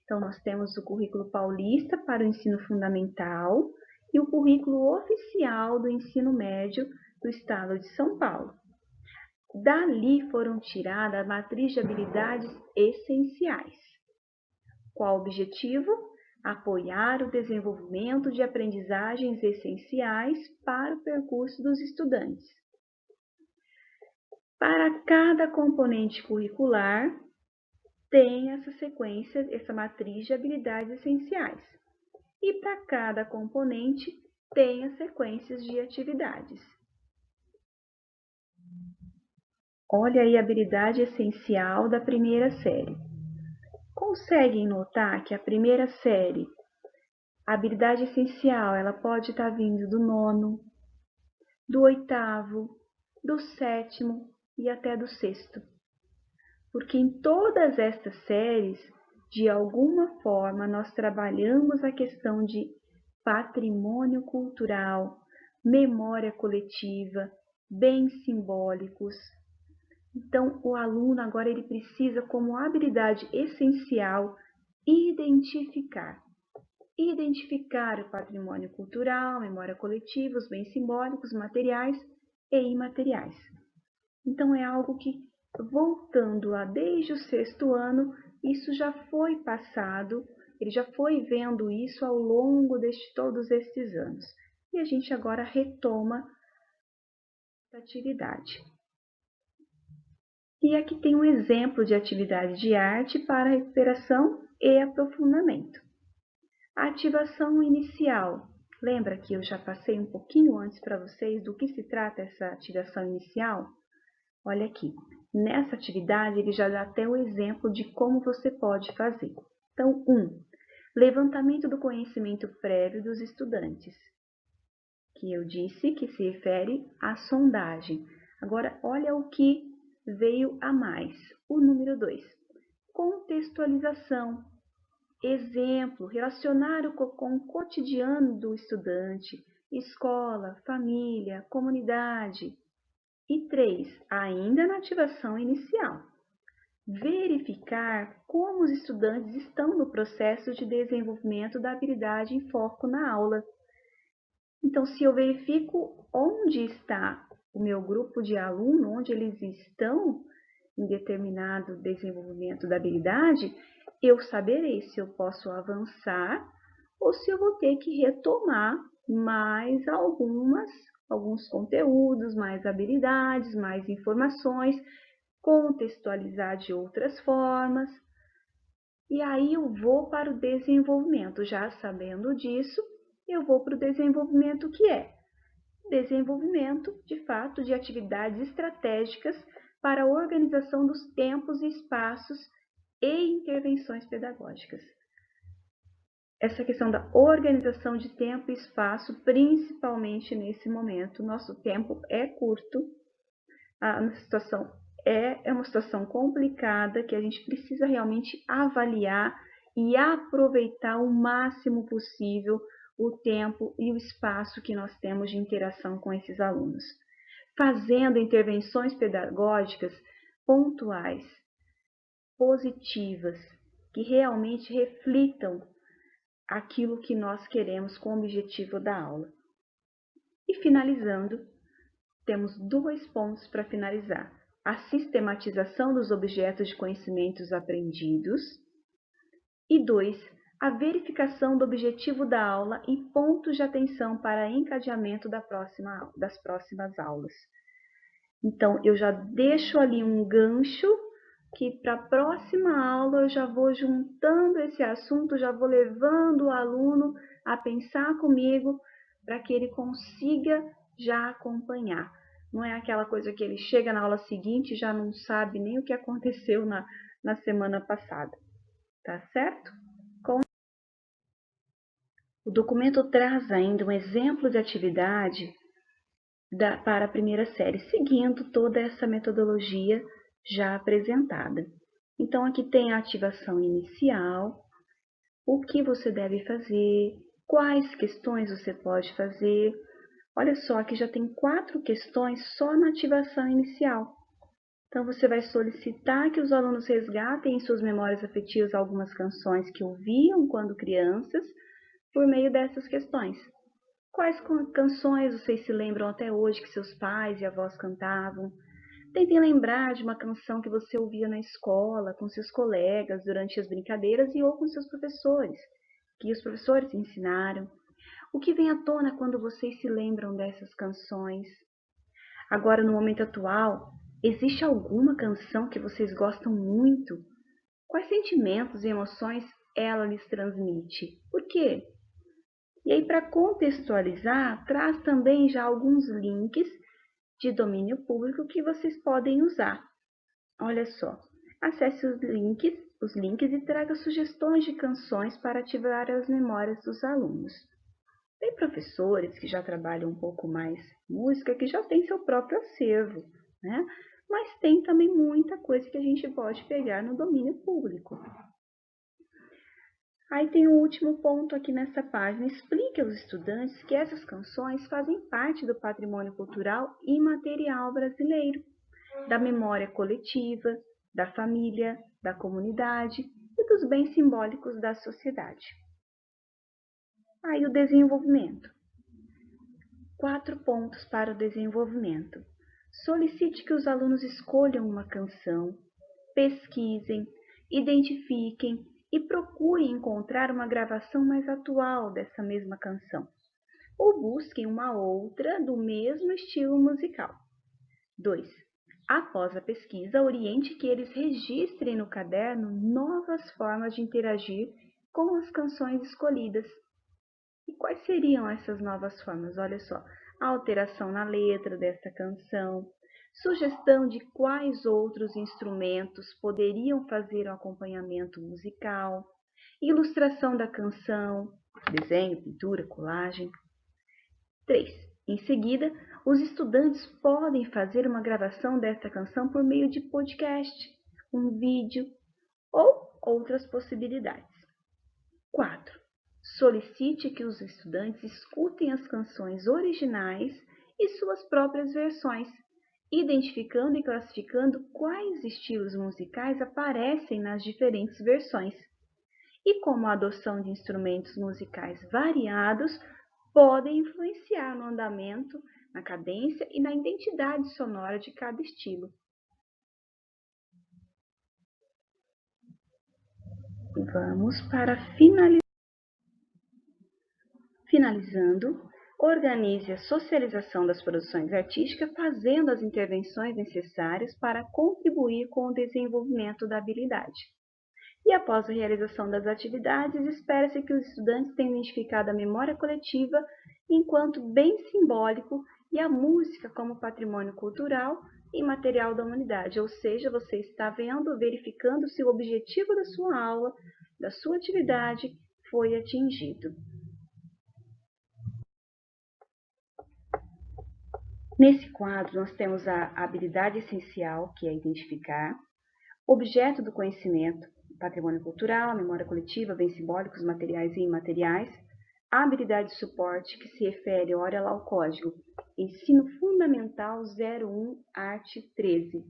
Então, nós temos o currículo paulista para o ensino fundamental e o currículo oficial do ensino médio do estado de São Paulo. Dali foram tiradas a matriz de habilidades essenciais. Qual o objetivo? Apoiar o desenvolvimento de aprendizagens essenciais para o percurso dos estudantes. Para cada componente curricular, tem essa sequência, essa matriz de habilidades essenciais. E para cada componente, tem as sequências de atividades. Olha aí a habilidade essencial da primeira série. Conseguem notar que a primeira série, a habilidade essencial, ela pode estar vindo do 9º, do 8º, do 7º e até do 6º. Porque em todas estas séries, de alguma forma, nós trabalhamos a questão de patrimônio cultural, memória coletiva, bens simbólicos. Então, o aluno agora ele precisa, como habilidade essencial, identificar o patrimônio cultural, memória coletiva, os bens simbólicos, materiais e imateriais. Então, é algo que, voltando lá desde o 6º ano, isso já foi passado, ele já foi vendo isso ao longo de todos estes anos. E a gente agora retoma essa atividade. E aqui tem um exemplo de atividade de arte para recuperação e aprofundamento. A ativação inicial. Lembra que eu já passei um pouquinho antes para vocês do que se trata essa ativação inicial? Olha aqui, nessa atividade ele já dá até o exemplo de como você pode fazer. Então, 1. Levantamento do conhecimento prévio dos estudantes, que eu disse que se refere à sondagem. Agora, olha o que veio a mais. O número 2. Contextualização. Exemplo, relacionar com o cotidiano do estudante, escola, família, comunidade. E 3, ainda na ativação inicial, verificar como os estudantes estão no processo de desenvolvimento da habilidade em foco na aula. Então, se eu verifico onde está o meu grupo de aluno, onde eles estão em determinado desenvolvimento da habilidade, eu saberei se eu posso avançar ou se eu vou ter que retomar mais alguns conteúdos, mais habilidades, mais informações, contextualizar de outras formas. E aí eu vou para o desenvolvimento. Já sabendo disso, eu vou para o desenvolvimento que é desenvolvimento, de fato, de atividades estratégicas para a organização dos tempos e espaços e intervenções pedagógicas. Essa questão da organização de tempo e espaço, principalmente nesse momento, nosso tempo é curto, a situação é uma situação complicada que a gente precisa realmente avaliar e aproveitar o máximo possível o tempo e o espaço que nós temos de interação com esses alunos, fazendo intervenções pedagógicas pontuais, positivas, que realmente reflitam aquilo que nós queremos com o objetivo da aula. E finalizando, temos 2 pontos para finalizar: a sistematização dos objetos de conhecimentos aprendidos e 2, a verificação do objetivo da aula e pontos de atenção para encadeamento das próximas aulas. Então, eu já deixo ali um gancho que para a próxima aula eu já vou juntando esse assunto, já vou levando o aluno a pensar comigo para que ele consiga já acompanhar. Não é aquela coisa que ele chega na aula seguinte e já não sabe nem o que aconteceu na semana passada. Tá certo? O documento traz ainda um exemplo de atividade para a primeira série, seguindo toda essa metodologia já apresentada. Então, aqui tem a ativação inicial, o que você deve fazer, quais questões você pode fazer. Olha só, aqui já tem 4 questões só na ativação inicial. Então, você vai solicitar que os alunos resgatem em suas memórias afetivas algumas canções que ouviam quando crianças, por meio dessas questões. Quais canções vocês se lembram até hoje que seus pais e avós cantavam? Tentem lembrar de uma canção que você ouvia na escola, com seus colegas, durante as brincadeiras e ou com seus professores, que os professores ensinaram. O que vem à tona quando vocês se lembram dessas canções? Agora, no momento atual, existe alguma canção que vocês gostam muito? Quais sentimentos e emoções ela lhes transmite? Por quê? E aí, para contextualizar, traz também já alguns links de domínio público que vocês podem usar. Olha só, acesse os links e traga sugestões de canções para ativar as memórias dos alunos. Tem professores que já trabalham um pouco mais música, que já tem seu próprio acervo, né? Mas tem também muita coisa que a gente pode pegar no domínio público. Aí tem o último ponto aqui nessa página. Explique aos estudantes que essas canções fazem parte do patrimônio cultural imaterial brasileiro, da memória coletiva, da família, da comunidade e dos bens simbólicos da sociedade. Aí o desenvolvimento. 4 pontos para o desenvolvimento. Solicite que os alunos escolham uma canção, pesquisem, identifiquem e procurem encontrar uma gravação mais atual dessa mesma canção, ou busquem uma outra do mesmo estilo musical. 2. Após a pesquisa, oriente que eles registrem no caderno novas formas de interagir com as canções escolhidas. E quais seriam essas novas formas? Olha só, a alteração na letra dessa canção, sugestão de quais outros instrumentos poderiam fazer o acompanhamento musical, ilustração da canção, desenho, pintura, colagem. 3. Em seguida, os estudantes podem fazer uma gravação desta canção por meio de podcast, um vídeo ou outras possibilidades. 4. Solicite que os estudantes escutem as canções originais e suas próprias versões, identificando e classificando quais estilos musicais aparecem nas diferentes versões, e como a adoção de instrumentos musicais variados podem influenciar no andamento, na cadência e na identidade sonora de cada estilo. Vamos para finalizando, organize a socialização das produções artísticas, fazendo as intervenções necessárias para contribuir com o desenvolvimento da habilidade. E após a realização das atividades, espera-se que os estudantes tenham identificado a memória coletiva enquanto bem simbólico e a música como patrimônio cultural e material da humanidade. Ou seja, você está verificando se o objetivo da sua aula, da sua atividade, foi atingido. Nesse quadro, nós temos a habilidade essencial, que é identificar, objeto do conhecimento, patrimônio cultural, memória coletiva, bens simbólicos, materiais e imateriais, a habilidade de suporte, que se refere, olha lá o código, Ensino Fundamental 01, Arte 13,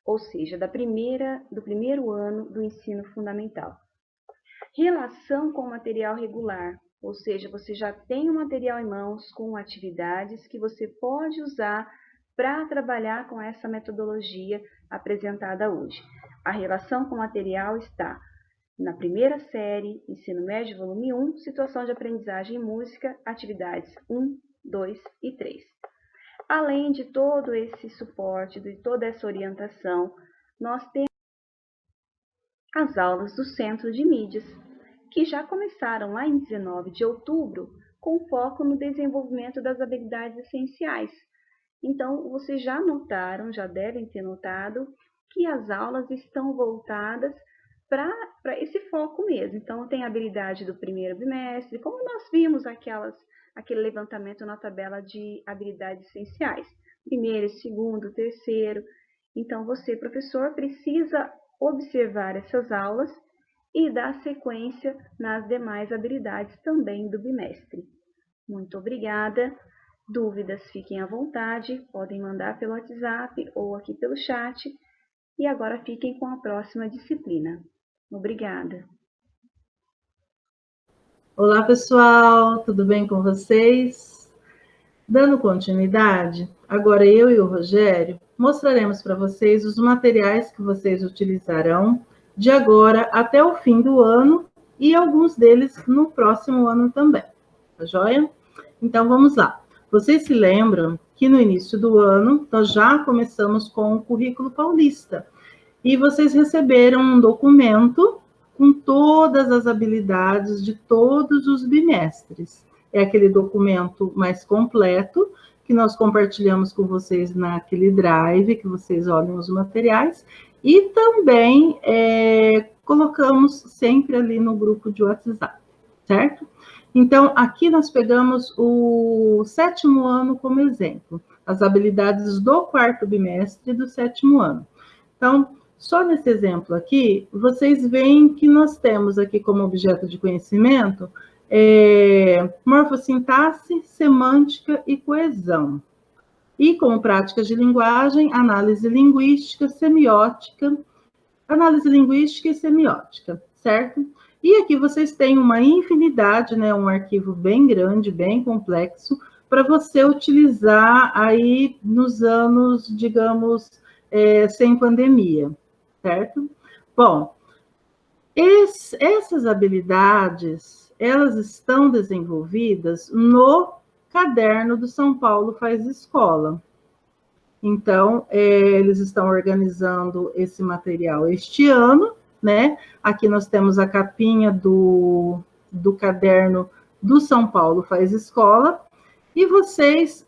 ou seja, do primeiro ano do ensino fundamental. Relação com o material regular, ou seja, você já tem o material em mãos com atividades que você pode usar para trabalhar com essa metodologia apresentada hoje. A relação com o material está na primeira série, Ensino Médio, volume 1, Situação de Aprendizagem em Música, atividades 1, 2 e 3. Além de todo esse suporte, de toda essa orientação, nós temos as aulas do Centro de Mídias, que já começaram lá em 19 de outubro, com foco no desenvolvimento das habilidades essenciais. Então, vocês já notaram, já devem ter notado, que as aulas estão voltadas para esse foco mesmo. Então, tem a habilidade do primeiro bimestre, como nós vimos aquelas aquele levantamento na tabela de habilidades essenciais. Primeiro, segundo, terceiro. Então, você, professor, precisa observar essas aulas e dar sequência nas demais habilidades também do bimestre. Muito obrigada. Dúvidas, fiquem à vontade, podem mandar pelo WhatsApp ou aqui pelo chat. E agora fiquem com a próxima disciplina. Obrigada. Olá, pessoal, tudo bem com vocês? Dando continuidade, agora eu e o Rogério mostraremos para vocês os materiais que vocês utilizarão de agora até o fim do ano e alguns deles no próximo ano também, tá joia? Então, vamos lá. Vocês se lembram que no início do ano nós já começamos com o Currículo Paulista e vocês receberam um documento com todas as habilidades de todos os bimestres. É aquele documento mais completo que nós compartilhamos com vocês naquele drive, que vocês olham os materiais, e também colocamos sempre ali no grupo de WhatsApp, certo? Então, aqui nós pegamos o 7º ano como exemplo, as habilidades do 4º bimestre do 7º ano. Então, só nesse exemplo aqui, vocês veem que nós temos aqui como objeto de conhecimento morfossintaxe, semântica e coesão. E como práticas de linguagem, análise linguística, semiótica, análise linguística e semiótica, certo? E aqui vocês têm uma infinidade, né, um arquivo bem grande, bem complexo, para você utilizar aí nos anos, digamos, sem pandemia, certo? Bom, essas habilidades, elas estão desenvolvidas no caderno do São Paulo Faz Escola. Então, eles estão organizando esse material este ano, né? Aqui nós temos a capinha do caderno do São Paulo Faz Escola, e vocês,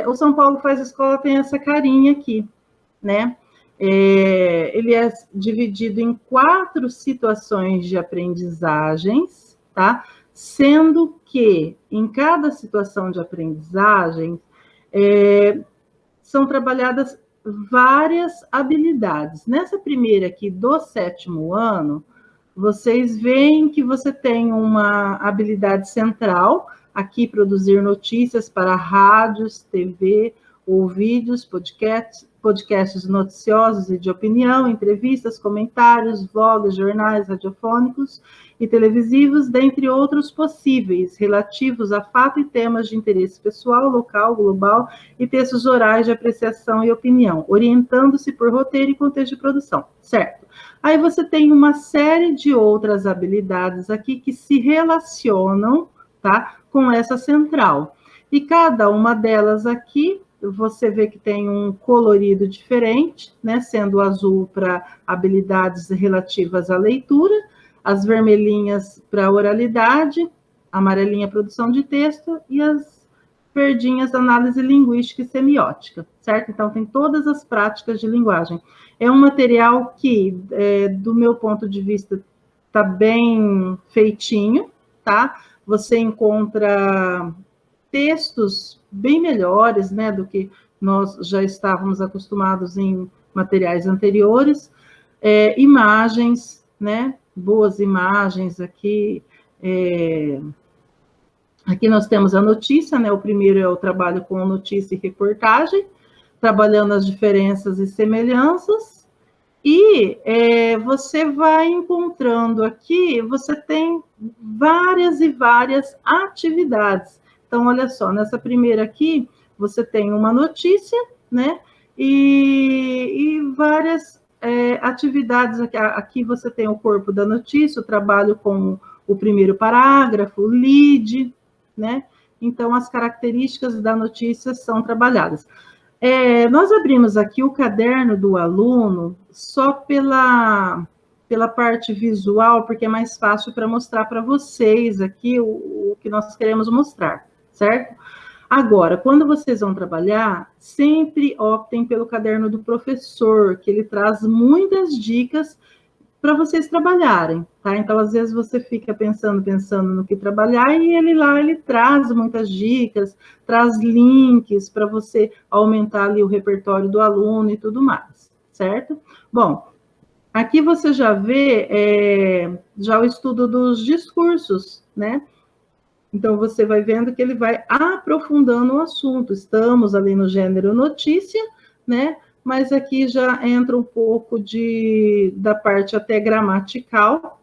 o São Paulo Faz Escola tem essa carinha aqui, né? Ele é dividido em 4 situações de aprendizagens, tá? Sendo que em cada situação de aprendizagem são trabalhadas várias habilidades. Nessa primeira aqui do 7º ano, vocês veem que você tem uma habilidade central, aqui produzir notícias para rádios, TV ou vídeos, podcasts noticiosos e de opinião, entrevistas, comentários, vlogs, jornais radiofônicos e televisivos, dentre outros possíveis, relativos a fato e temas de interesse pessoal, local, global e textos orais de apreciação e opinião, orientando-se por roteiro e contexto de produção, certo? Aí você tem uma série de outras habilidades aqui que se relacionam, tá, com essa central. E cada uma delas aqui, você vê que tem um colorido diferente, né, sendo o azul para habilidades relativas à leitura, as vermelhinhas para oralidade, amarelinha produção de texto e as verdinhas análise linguística e semiótica, certo? Então, tem todas as práticas de linguagem. É um material que, do meu ponto de vista, está bem feitinho, tá? Você encontra textos bem melhores, né, do que nós já estávamos acostumados em materiais anteriores, imagens, né, boas imagens aqui. Aqui nós temos a notícia, né, o primeiro é o trabalho com notícia e reportagem, trabalhando as diferenças e semelhanças, e você vai encontrando aqui, você tem várias e várias atividades. Então, olha só, nessa primeira aqui, você tem uma notícia, né, e várias atividades. Aqui você tem o corpo da notícia, o trabalho com o primeiro parágrafo, o lead, né, então as características da notícia são trabalhadas. Nós abrimos aqui o caderno do aluno só pela parte visual, porque é mais fácil para mostrar para vocês aqui o que nós queremos mostrar, certo? Agora, quando vocês vão trabalhar, sempre optem pelo caderno do professor, que ele traz muitas dicas para vocês trabalharem, tá? Então, às vezes, você fica pensando no que trabalhar, e ele traz muitas dicas, traz links para você aumentar ali o repertório do aluno e tudo mais, certo? Bom, aqui você já vê já o estudo dos discursos, né? Então, você vai vendo que ele vai aprofundando o assunto. Estamos ali no gênero notícia, né? Mas aqui já entra um pouco da parte até gramatical,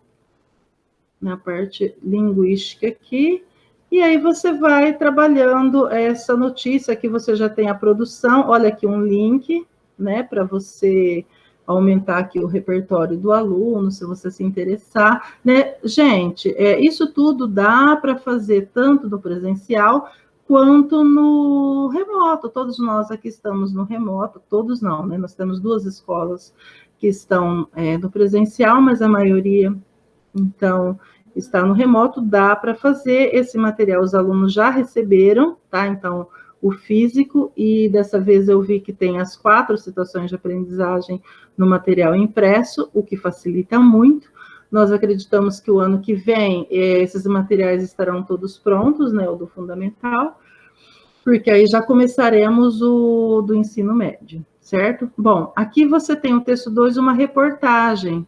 na parte linguística aqui, e aí você vai trabalhando essa notícia, aqui você já tem a produção, olha aqui um link, né, para você aumentar aqui o repertório do aluno, se você se interessar, né? Gente, isso tudo dá para fazer tanto no presencial, quanto no remoto. Todos nós aqui estamos no remoto, todos não, né? Nós temos 2 escolas que estão no presencial, mas a maioria, então, está no remoto. Dá para fazer esse material, os alunos já receberam, tá? Então, o físico, e dessa vez eu vi que tem as 4 situações de aprendizagem no material impresso, o que facilita muito. Nós acreditamos que o ano que vem esses materiais estarão todos prontos, né, o do fundamental, porque aí já começaremos o do ensino médio, certo? Bom, aqui você tem o texto 2, uma reportagem.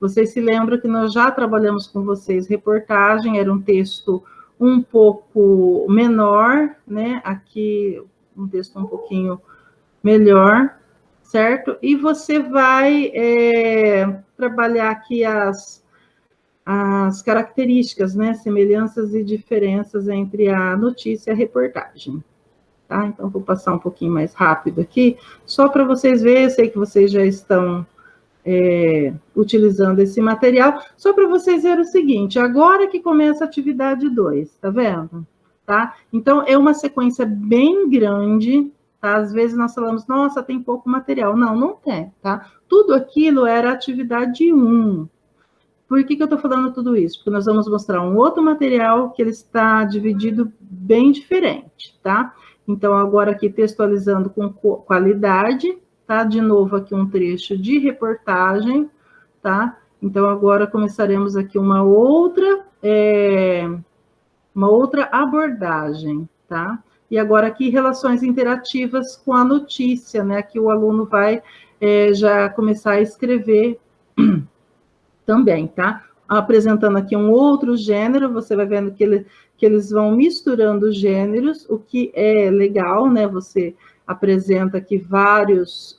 Vocês se lembram que nós já trabalhamos com vocês reportagem, era um texto um pouco menor, né? Aqui um texto um pouquinho melhor, certo? E você vai trabalhar aqui as características, né? Semelhanças e diferenças entre a notícia e a reportagem. Tá? Então, vou passar um pouquinho mais rápido aqui, só para vocês verem. Eu sei que vocês já estão utilizando esse material, só para vocês verem o seguinte, agora que começa a atividade 2, tá vendo? Tá? Então, é uma sequência bem grande, tá? Às vezes nós falamos, nossa, tem pouco material. Não, não tem, tá? Tudo aquilo era atividade 1. Por que eu estou falando tudo isso? Porque nós vamos mostrar um outro material que ele está dividido bem diferente, tá? Então, agora aqui textualizando com qualidade, tá? De novo aqui um trecho de reportagem, tá? Então, agora começaremos aqui uma outra abordagem, tá? E agora aqui relações interativas com a notícia, né? Aqui o aluno vai já começar a escrever também, tá? Apresentando aqui um outro gênero, você vai vendo que eles vão misturando gêneros, o que é legal, né? Você apresenta aqui vários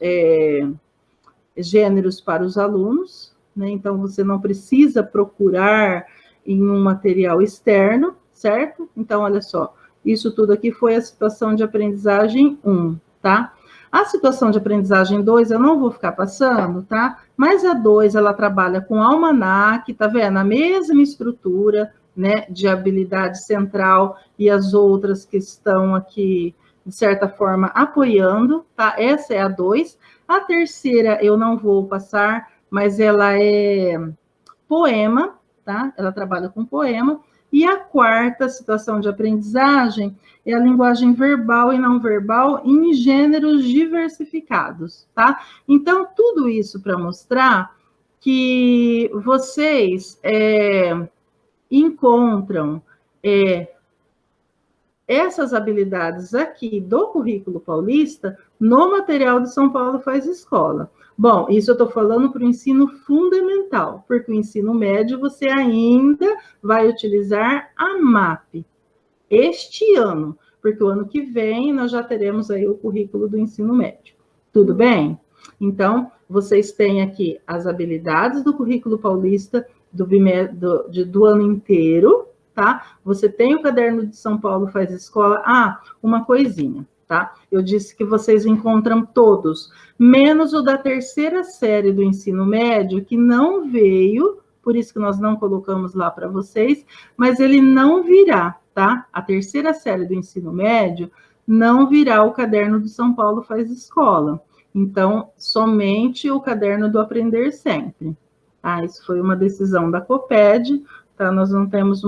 gêneros para os alunos, né? Então, você não precisa procurar em um material externo, certo? Então, olha só, isso tudo aqui foi a situação de aprendizagem 1, tá? A situação de aprendizagem 2 eu não vou ficar passando, tá? Mas a 2, ela trabalha com almanaque, tá vendo? A mesma estrutura, né, de habilidade central e as outras que estão aqui, de certa forma, apoiando, tá? Essa é a 2. A terceira eu não vou passar, mas ela é poema, tá? Ela trabalha com poema. E a 4ª situação de aprendizagem é a linguagem verbal e não verbal em gêneros diversificados, tá? Então, tudo isso para mostrar que vocês encontram essas habilidades aqui do Currículo Paulista no material de São Paulo Faz Escola. Bom, isso eu estou falando para o ensino fundamental, porque o ensino médio você ainda vai utilizar a MAP este ano, porque o ano que vem nós já teremos aí o currículo do ensino médio. Tudo bem? Então, vocês têm aqui as habilidades do Currículo Paulista do ano inteiro, tá? Você tem o caderno de São Paulo Faz Escola. Ah, uma coisinha, tá? Eu disse que vocês encontram todos, menos o da 3ª série do ensino médio, que não veio, por isso que nós não colocamos lá para vocês, mas ele não virá, tá? A 3ª série do ensino médio não virá o caderno do São Paulo Faz Escola. Então, somente o caderno do Aprender Sempre. Ah, isso foi uma decisão da Coped, tá? Nós não temos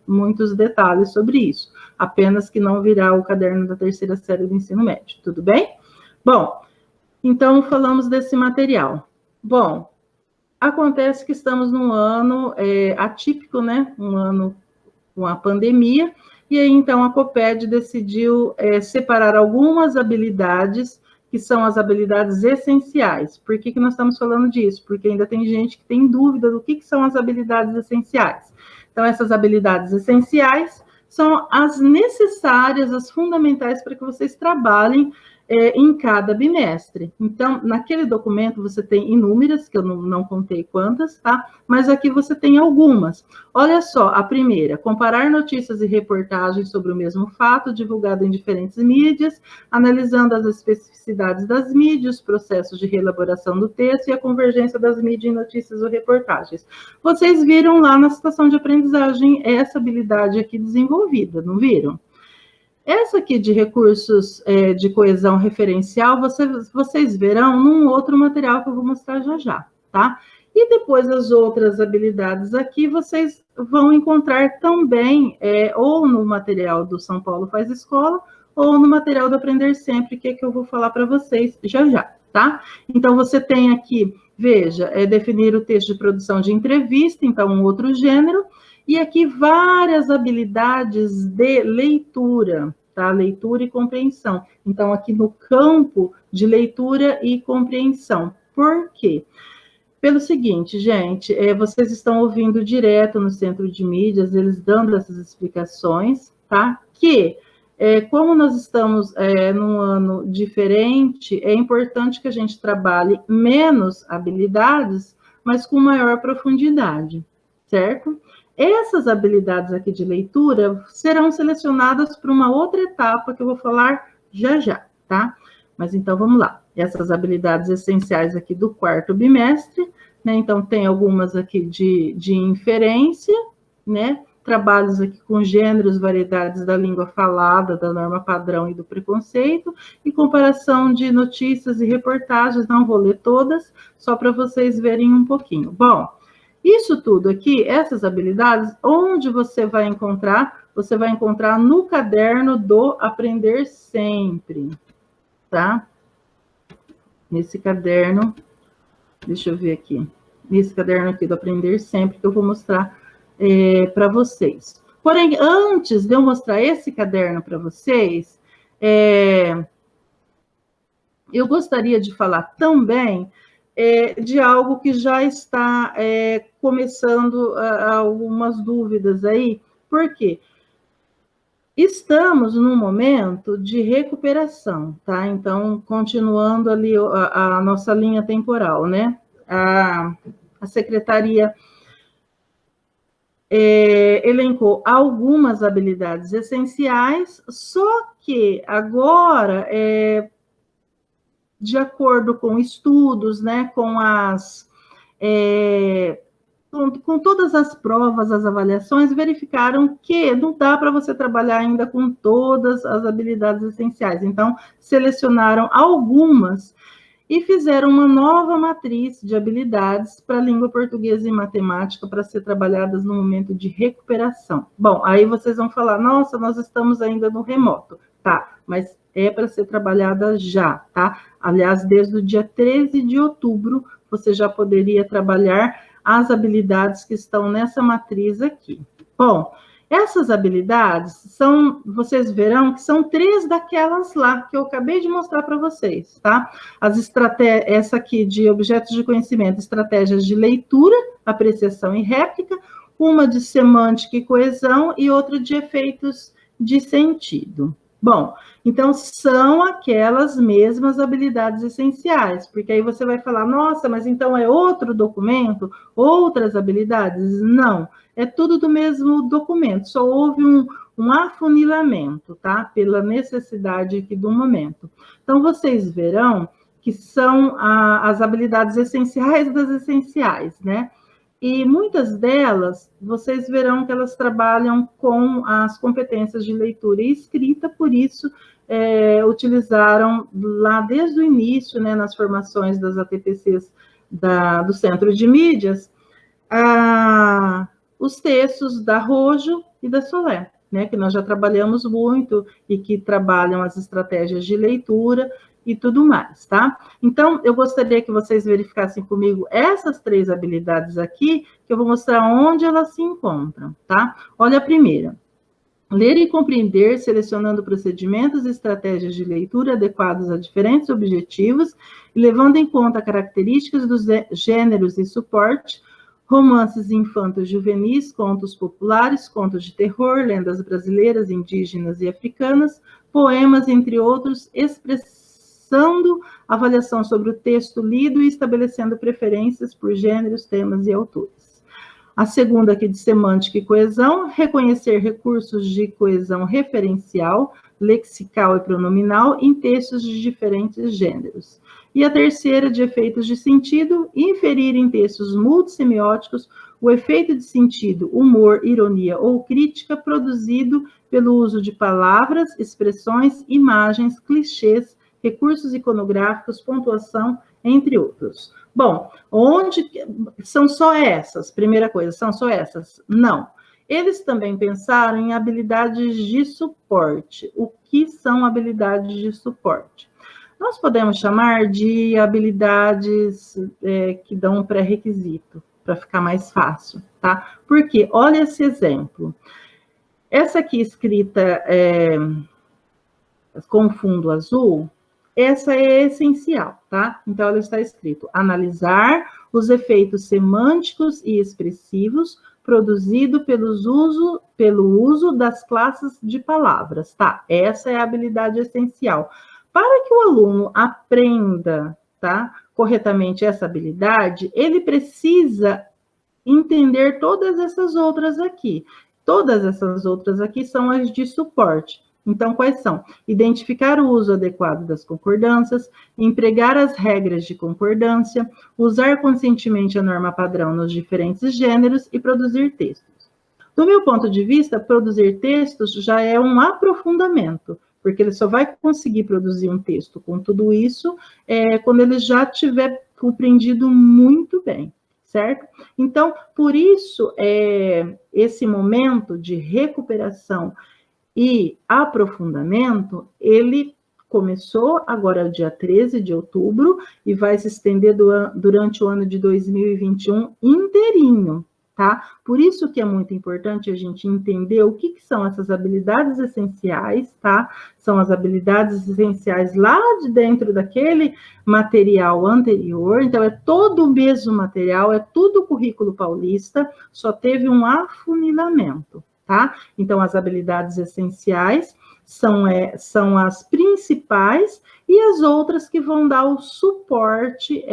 muitos detalhes sobre isso. Apenas que não virá o caderno da 3ª série do ensino médio, tudo bem? Bom, então falamos desse material. Bom, acontece que estamos num ano atípico, né? Um ano com a pandemia, e aí então a Coped decidiu separar algumas habilidades que são as habilidades essenciais. Por que nós estamos falando disso? Porque ainda tem gente que tem dúvida do que são as habilidades essenciais. Então, essas habilidades essenciais são as necessárias, as fundamentais para que vocês trabalhem em cada bimestre. Então, naquele documento você tem inúmeras, que eu não contei quantas, tá? Mas aqui você tem algumas. Olha só, a primeira, comparar notícias e reportagens sobre o mesmo fato, divulgado em diferentes mídias, analisando as especificidades das mídias, os processos de reelaboração do texto e a convergência das mídias em notícias ou reportagens. Vocês viram lá na situação de aprendizagem essa habilidade aqui desenvolvida, não viram? Essa aqui de recursos de coesão referencial, vocês verão num outro material que eu vou mostrar já já, tá? E depois as outras habilidades aqui, vocês vão encontrar também ou no material do São Paulo Faz Escola, ou no material do Aprender Sempre, que é que eu vou falar para vocês já já, tá? Então, você tem aqui, veja, definir o texto de produção de entrevista, então um outro gênero, e aqui várias habilidades de leitura, tá? Leitura e compreensão. Então, aqui no campo de leitura e compreensão. Por quê? Pelo seguinte, gente, vocês estão ouvindo direto no Centro de Mídias, eles dando essas explicações, tá? Que, como nós estamos num ano diferente, é importante que a gente trabalhe menos habilidades, mas com maior profundidade, certo? Essas habilidades aqui de leitura serão selecionadas para uma outra etapa que eu vou falar já já, tá? Mas então vamos lá. Essas habilidades essenciais aqui do quarto bimestre, né? Então tem algumas aqui de inferência, né? Trabalhos aqui com gêneros, variedades da língua falada, da norma padrão e do preconceito, e comparação de notícias e reportagens, não vou ler todas, só para vocês verem um pouquinho. Bom, isso tudo aqui, essas habilidades, onde você vai encontrar? Você vai encontrar no caderno do Aprender Sempre, tá? Nesse caderno, deixa eu ver aqui, nesse caderno aqui do Aprender Sempre, que eu vou mostrar para vocês. Porém, antes de eu mostrar esse caderno para vocês, eu gostaria de falar também de algo que já está começando algumas dúvidas aí. Por quê? Estamos num momento de recuperação, tá? Então, continuando ali a nossa linha temporal, né? A Secretaria elencou algumas habilidades essenciais, só que agora, de acordo com estudos, né, com todas as provas, as avaliações, verificaram que não dá para você trabalhar ainda com todas as habilidades essenciais. Então, selecionaram algumas e fizeram uma nova matriz de habilidades para língua portuguesa e matemática para ser trabalhadas no momento de recuperação. Bom, aí vocês vão falar, nossa, nós estamos ainda no remoto. Tá, mas é para ser trabalhada já, tá? Aliás, desde o dia 13 de outubro, você já poderia trabalhar as habilidades que estão nessa matriz aqui. Bom, essas habilidades vocês verão que são 3 daquelas lá que eu acabei de mostrar para vocês, tá? Essa aqui de objetos de conhecimento, estratégias de leitura, apreciação e réplica, uma de semântica e coesão e outra de efeitos de sentido. Bom, então são aquelas mesmas habilidades essenciais, porque aí você vai falar, nossa, mas então é outro documento, outras habilidades? Não, é tudo do mesmo documento, só houve um afunilamento, tá? Pela necessidade aqui do momento. Então, vocês verão que são as habilidades essenciais das essenciais, né? E muitas delas, vocês verão que elas trabalham com as competências de leitura e escrita, por isso utilizaram lá desde o início, né, nas formações das ATPCs do Centro de Mídias, os textos da Rojo e da Solé, né, que nós já trabalhamos muito e que trabalham as estratégias de leitura e tudo mais, tá? Então, eu gostaria que vocês verificassem comigo essas 3 habilidades aqui, que eu vou mostrar onde elas se encontram, tá? Olha a primeira. Ler e compreender, selecionando procedimentos e estratégias de leitura adequados a diferentes objetivos e levando em conta características dos gêneros e suporte, romances infantos juvenis, contos populares, contos de terror, lendas brasileiras, indígenas e africanas, poemas, entre outros, expressando avaliação sobre o texto lido e estabelecendo preferências por gêneros, temas e autores. A segunda aqui de semântica e coesão, reconhecer recursos de coesão referencial, lexical e pronominal em textos de diferentes gêneros. E a terceira, de efeitos de sentido, inferir em textos multissemióticos o efeito de sentido, humor, ironia ou crítica produzido pelo uso de palavras, expressões, imagens, clichês, recursos iconográficos, pontuação, entre outros. Bom, onde são só essas? Primeira coisa, são só essas? Não. Eles também pensaram em habilidades de suporte. O que são habilidades de suporte? Nós podemos chamar de habilidades que dão um pré-requisito, para ficar mais fácil, tá? Porque, olha esse exemplo. Essa aqui escrita com fundo azul, essa é essencial, tá? Então, ela está escrito: analisar os efeitos semânticos e expressivos produzido pelo uso das classes de palavras, tá? Essa é a habilidade essencial. Para que o aluno aprenda, tá, corretamente essa habilidade, ele precisa entender todas essas outras aqui. Todas essas outras aqui são as de suporte. Então, quais são? Identificar o uso adequado das concordâncias, empregar as regras de concordância, usar conscientemente a norma padrão nos diferentes gêneros e produzir textos. Do meu ponto de vista, produzir textos já é um aprofundamento, porque ele só vai conseguir produzir um texto com tudo isso quando ele já tiver compreendido muito bem, certo? Então, por isso, esse momento de recuperação e aprofundamento, ele começou agora dia 13 de outubro e vai se estender durante o ano de 2021 inteirinho, tá? Por isso que é muito importante a gente entender o que são essas habilidades essenciais, tá? São as habilidades essenciais lá de dentro daquele material anterior, então é todo o mesmo material, é tudo o currículo paulista, só teve um afunilamento. Tá? Então, as habilidades essenciais são as principais e as outras que vão dar o suporte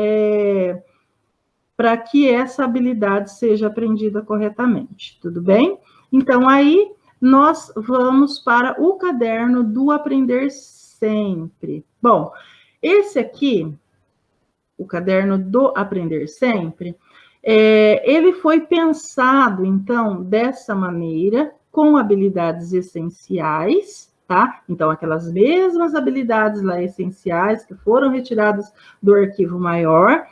para que essa habilidade seja aprendida corretamente, tudo bem? Então, aí, nós vamos para o caderno do Aprender Sempre. Bom, esse aqui, o caderno do Aprender Sempre, ele foi pensado, então, dessa maneira, com habilidades essenciais, tá? Então, aquelas mesmas habilidades lá essenciais que foram retiradas do arquivo maior,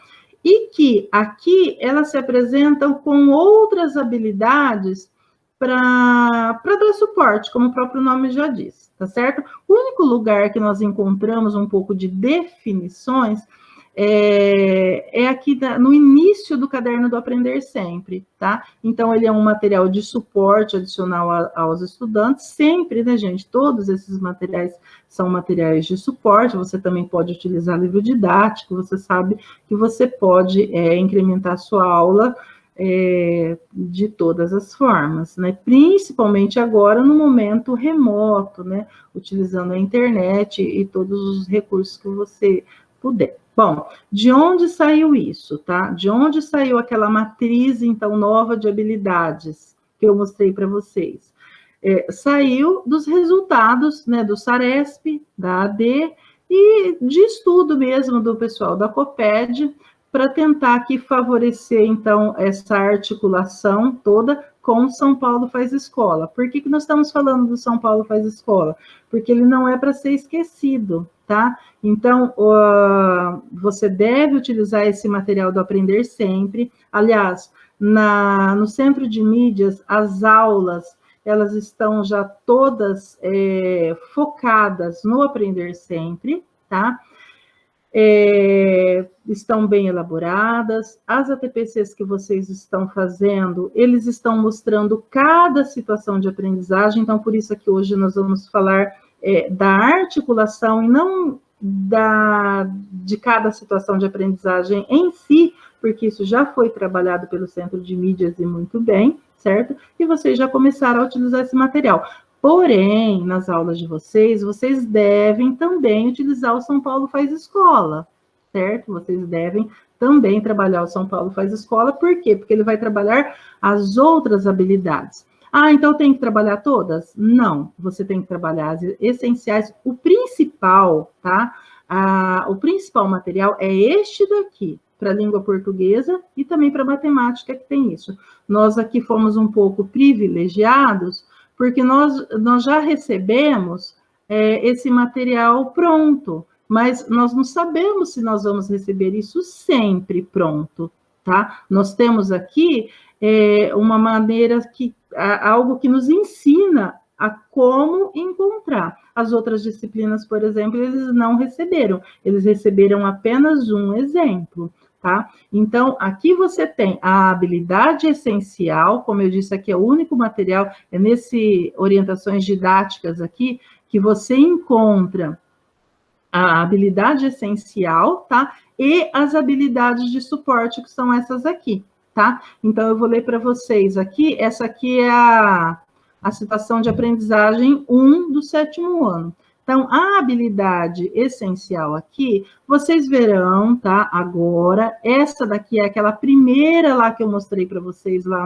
e que aqui elas se apresentam com outras habilidades para dar suporte, como o próprio nome já diz, tá certo? O único lugar que nós encontramos um pouco de definições aqui no início do caderno do Aprender Sempre, tá? Então, ele é um material de suporte adicional aos estudantes, sempre, né, gente? Todos esses materiais são materiais de suporte, você também pode utilizar livro didático, você sabe que você pode incrementar a sua aula de todas as formas, né? Principalmente agora no momento remoto, né? Utilizando a internet e todos os recursos que você puder. Bom, de onde saiu isso, tá? De onde saiu aquela matriz, então, nova de habilidades que eu mostrei para vocês? Saiu dos resultados, né, do SARESP, da AD e de estudo mesmo do pessoal da COPED, para tentar aqui favorecer, então, essa articulação toda com São Paulo Faz Escola. Por que nós estamos falando do São Paulo Faz Escola? Porque ele não é para ser esquecido, tá? Então, você deve utilizar esse material do Aprender Sempre. Aliás, no Centro de Mídias, as aulas, elas estão já todas focadas no Aprender Sempre, tá? estão bem elaboradas. As ATPCs que vocês estão fazendo, eles estão mostrando cada situação de aprendizagem, então por isso aqui hoje nós vamos falar da articulação e não de cada situação de aprendizagem em si, porque isso já foi trabalhado pelo Centro de Mídias e muito bem, certo? E vocês já começaram a utilizar esse material. Porém, nas aulas de vocês devem também utilizar o São Paulo Faz Escola, certo? Vocês devem também trabalhar o São Paulo Faz Escola, por quê? Porque ele vai trabalhar as outras habilidades. Ah, então tem que trabalhar todas? Não, você tem que trabalhar as essenciais. O principal, tá? O principal material é este daqui, para a língua portuguesa e também para a matemática, que tem isso. Nós aqui fomos um pouco privilegiados, porque nós já recebemos esse material pronto, mas nós não sabemos se nós vamos receber isso sempre pronto, tá? Nós temos aqui uma maneira algo que nos ensina a como encontrar. As outras disciplinas, por exemplo, eles não receberam, eles receberam apenas um exemplo, tá? Então, aqui você tem a habilidade essencial, como eu disse aqui, é o único material, é nesse orientações didáticas aqui, que você encontra a habilidade essencial, tá? E as habilidades de suporte, que são essas aqui, tá? Então, eu vou ler para vocês aqui, essa aqui é a situação de aprendizagem 1 do 7º ano. Então, a habilidade essencial aqui, vocês verão, tá? Agora, essa daqui é aquela primeira lá que eu mostrei para vocês lá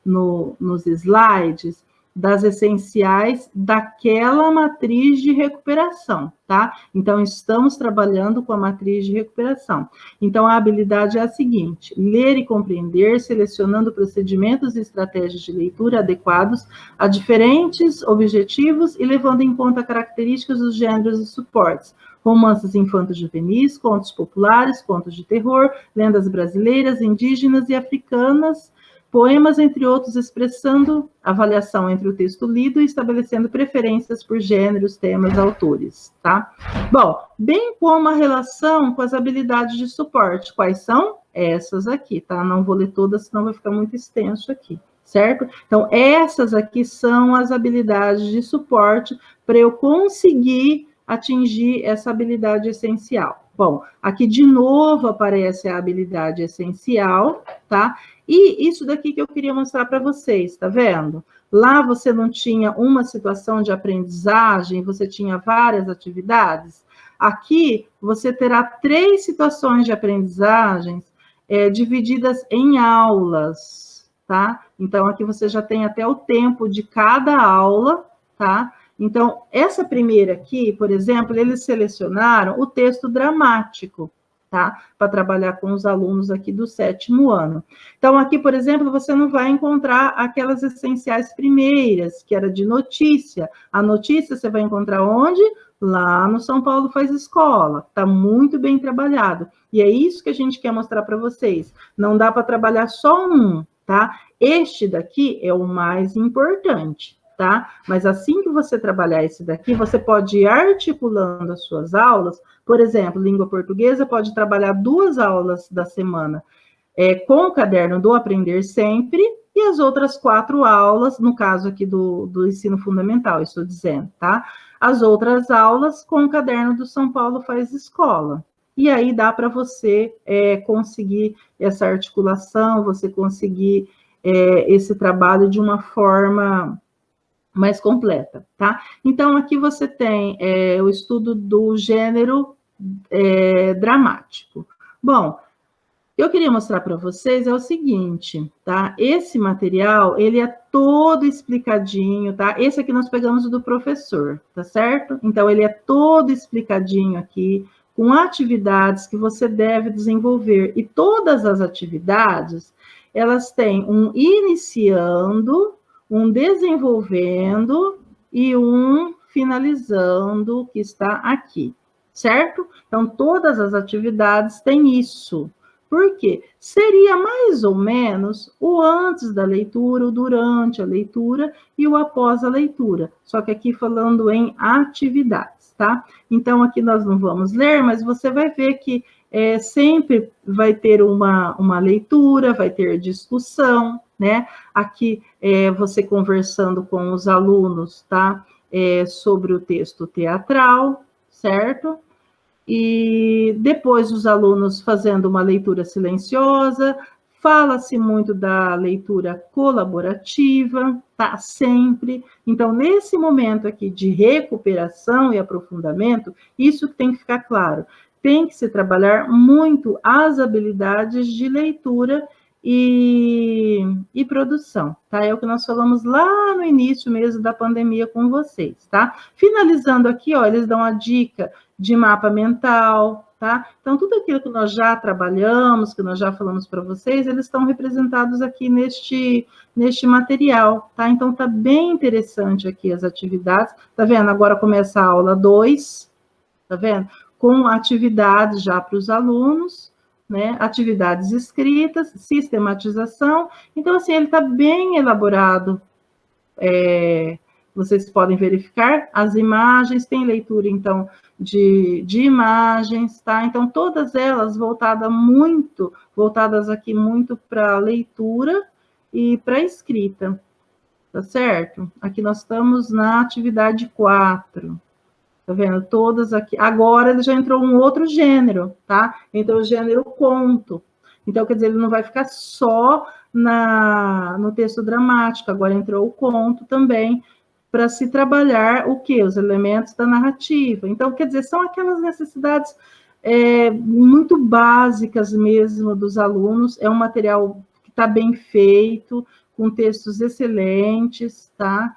nos slides, das essenciais daquela matriz de recuperação, tá? Então, estamos trabalhando com a matriz de recuperação. Então, a habilidade é a seguinte: ler e compreender, selecionando procedimentos e estratégias de leitura adequados a diferentes objetivos e levando em conta características dos gêneros e suportes. Romances infanto-juvenis, contos populares, contos de terror, lendas brasileiras, indígenas e africanas, poemas, entre outros, expressando avaliação entre o texto lido e estabelecendo preferências por gêneros, temas, autores, tá? Bom, bem como a relação com as habilidades de suporte. Quais são? Essas aqui, tá? Não vou ler todas, senão vai ficar muito extenso aqui, certo? Então, essas aqui são as habilidades de suporte para eu conseguir atingir essa habilidade essencial. Bom, aqui de novo aparece a habilidade essencial, tá? E isso daqui que eu queria mostrar para vocês, tá vendo? Lá você não tinha uma situação de aprendizagem, você tinha várias atividades. Aqui você terá 3 situações de aprendizagens divididas em aulas, tá? Então, aqui você já tem até o tempo de cada aula, tá? Então, essa primeira aqui, por exemplo, eles selecionaram o texto dramático, tá? Para trabalhar com os alunos aqui do 7º ano. Então, aqui, por exemplo, você não vai encontrar aquelas essenciais primeiras, que era de notícia. A notícia você vai encontrar onde? Lá no São Paulo Faz Escola. Está muito bem trabalhado. E é isso que a gente quer mostrar para vocês. Não dá para trabalhar só um, tá? Este daqui é o mais importante, tá? Mas assim que você trabalhar esse daqui, você pode ir articulando as suas aulas. Por exemplo, língua portuguesa pode trabalhar 2 aulas da semana com o caderno do Aprender Sempre e as outras 4 aulas, no caso aqui do ensino fundamental, estou dizendo, tá? As outras aulas com o caderno do São Paulo Faz Escola. E aí dá para você conseguir essa articulação, você conseguir esse trabalho de uma forma mais completa, tá? Então, aqui você tem o estudo do gênero dramático. Bom, eu queria mostrar para vocês o seguinte, tá? Esse material, ele é todo explicadinho, tá? Esse aqui nós pegamos do professor, tá certo? Então, ele é todo explicadinho aqui, com atividades que você deve desenvolver. E todas as atividades, elas têm um iniciando, um desenvolvendo e um finalizando, que está aqui, certo? Então, todas as atividades têm isso. Por quê? Seria mais ou menos o antes da leitura, o durante a leitura e o após a leitura. Só que aqui falando em atividades. tá? Então, aqui nós não vamos ler, mas você vai ver que sempre vai ter uma leitura, vai ter discussão, né? Aqui, você conversando com os alunos, tá? Sobre o texto teatral, certo? E depois os alunos fazendo uma leitura silenciosa, fala-se muito da leitura colaborativa, tá? Sempre. Então, nesse momento aqui de recuperação e aprofundamento, isso que tem que ficar claro. Tem que se trabalhar muito as habilidades de leitura e produção, tá? É o que nós falamos lá no início mesmo da pandemia com vocês, tá? Finalizando aqui, ó, eles dão a dica de mapa mental, tá? Então, tudo aquilo que nós já trabalhamos, que nós já falamos para vocês, eles estão representados aqui neste material, tá? Então, tá bem interessante aqui as atividades, tá vendo? Agora começa a aula 2, tá vendo? Com atividades já para os alunos, né? Atividades escritas, sistematização. Então, assim, ele está bem elaborado. Vocês podem verificar as imagens, tem leitura, então, de imagens, tá? Então, todas elas voltadas aqui muito para leitura e para escrita, tá certo? Aqui nós estamos na atividade 4. Tá vendo? Todas aqui. Agora ele já entrou um outro gênero, tá? Entrou o gênero conto. Então, quer dizer, ele não vai ficar só no texto dramático, agora entrou o conto também, para se trabalhar o quê? Os elementos da narrativa. Então, quer dizer, são aquelas necessidades muito básicas mesmo dos alunos. É um material que está bem feito, com textos excelentes, tá?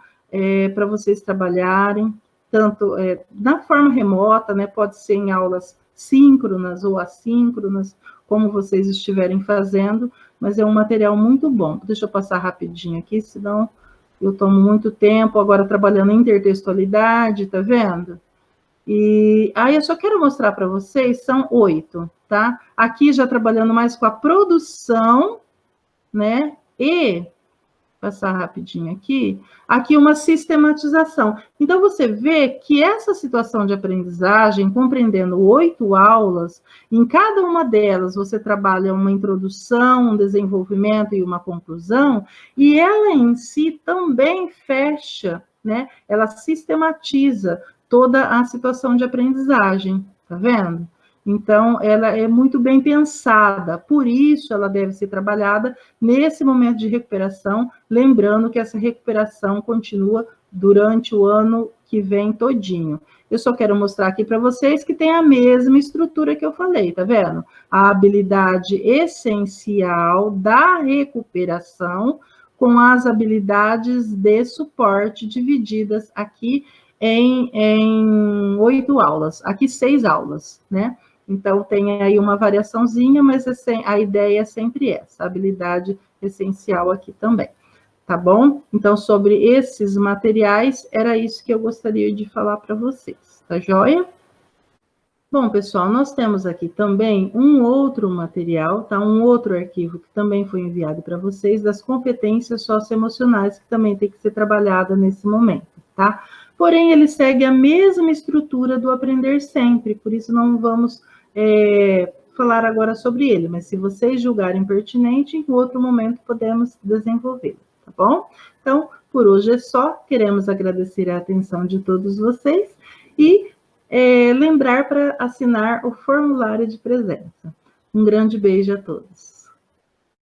Para vocês trabalharem. Tanto na forma remota, né, pode ser em aulas síncronas ou assíncronas, como vocês estiverem fazendo, mas é um material muito bom. Deixa eu passar rapidinho aqui, senão eu tomo muito tempo, agora trabalhando em intertextualidade, tá vendo? E aí eu só quero mostrar para vocês, são 8, tá? Aqui já trabalhando mais com a produção, né, e passar rapidinho aqui uma sistematização. Então, você vê que essa situação de aprendizagem, compreendendo 8 aulas, em cada uma delas você trabalha uma introdução, um desenvolvimento e uma conclusão, e ela em si também fecha, né? Ela sistematiza toda a situação de aprendizagem, tá vendo? Então, ela é muito bem pensada, por isso ela deve ser trabalhada nesse momento de recuperação, lembrando que essa recuperação continua durante o ano que vem todinho. Eu só quero mostrar aqui para vocês que tem a mesma estrutura que eu falei, tá vendo? A habilidade essencial da recuperação com as habilidades de suporte divididas aqui em 8 aulas, aqui 6 aulas, né? Então, tem aí uma variaçãozinha, mas a ideia é sempre essa, a habilidade essencial aqui também, tá bom? Então, sobre esses materiais, era isso que eu gostaria de falar para vocês, tá joia? Bom, pessoal, nós temos aqui também um outro material, tá? Um outro arquivo que também foi enviado para vocês, das competências socioemocionais, que também tem que ser trabalhada nesse momento, tá? Porém, ele segue a mesma estrutura do Aprender Sempre, por isso não vamos falar agora sobre ele, mas se vocês julgarem pertinente, em outro momento podemos desenvolvê-lo, tá bom? Então, por hoje é só, queremos agradecer a atenção de todos vocês e lembrar para assinar o formulário de presença. Um grande beijo a todos.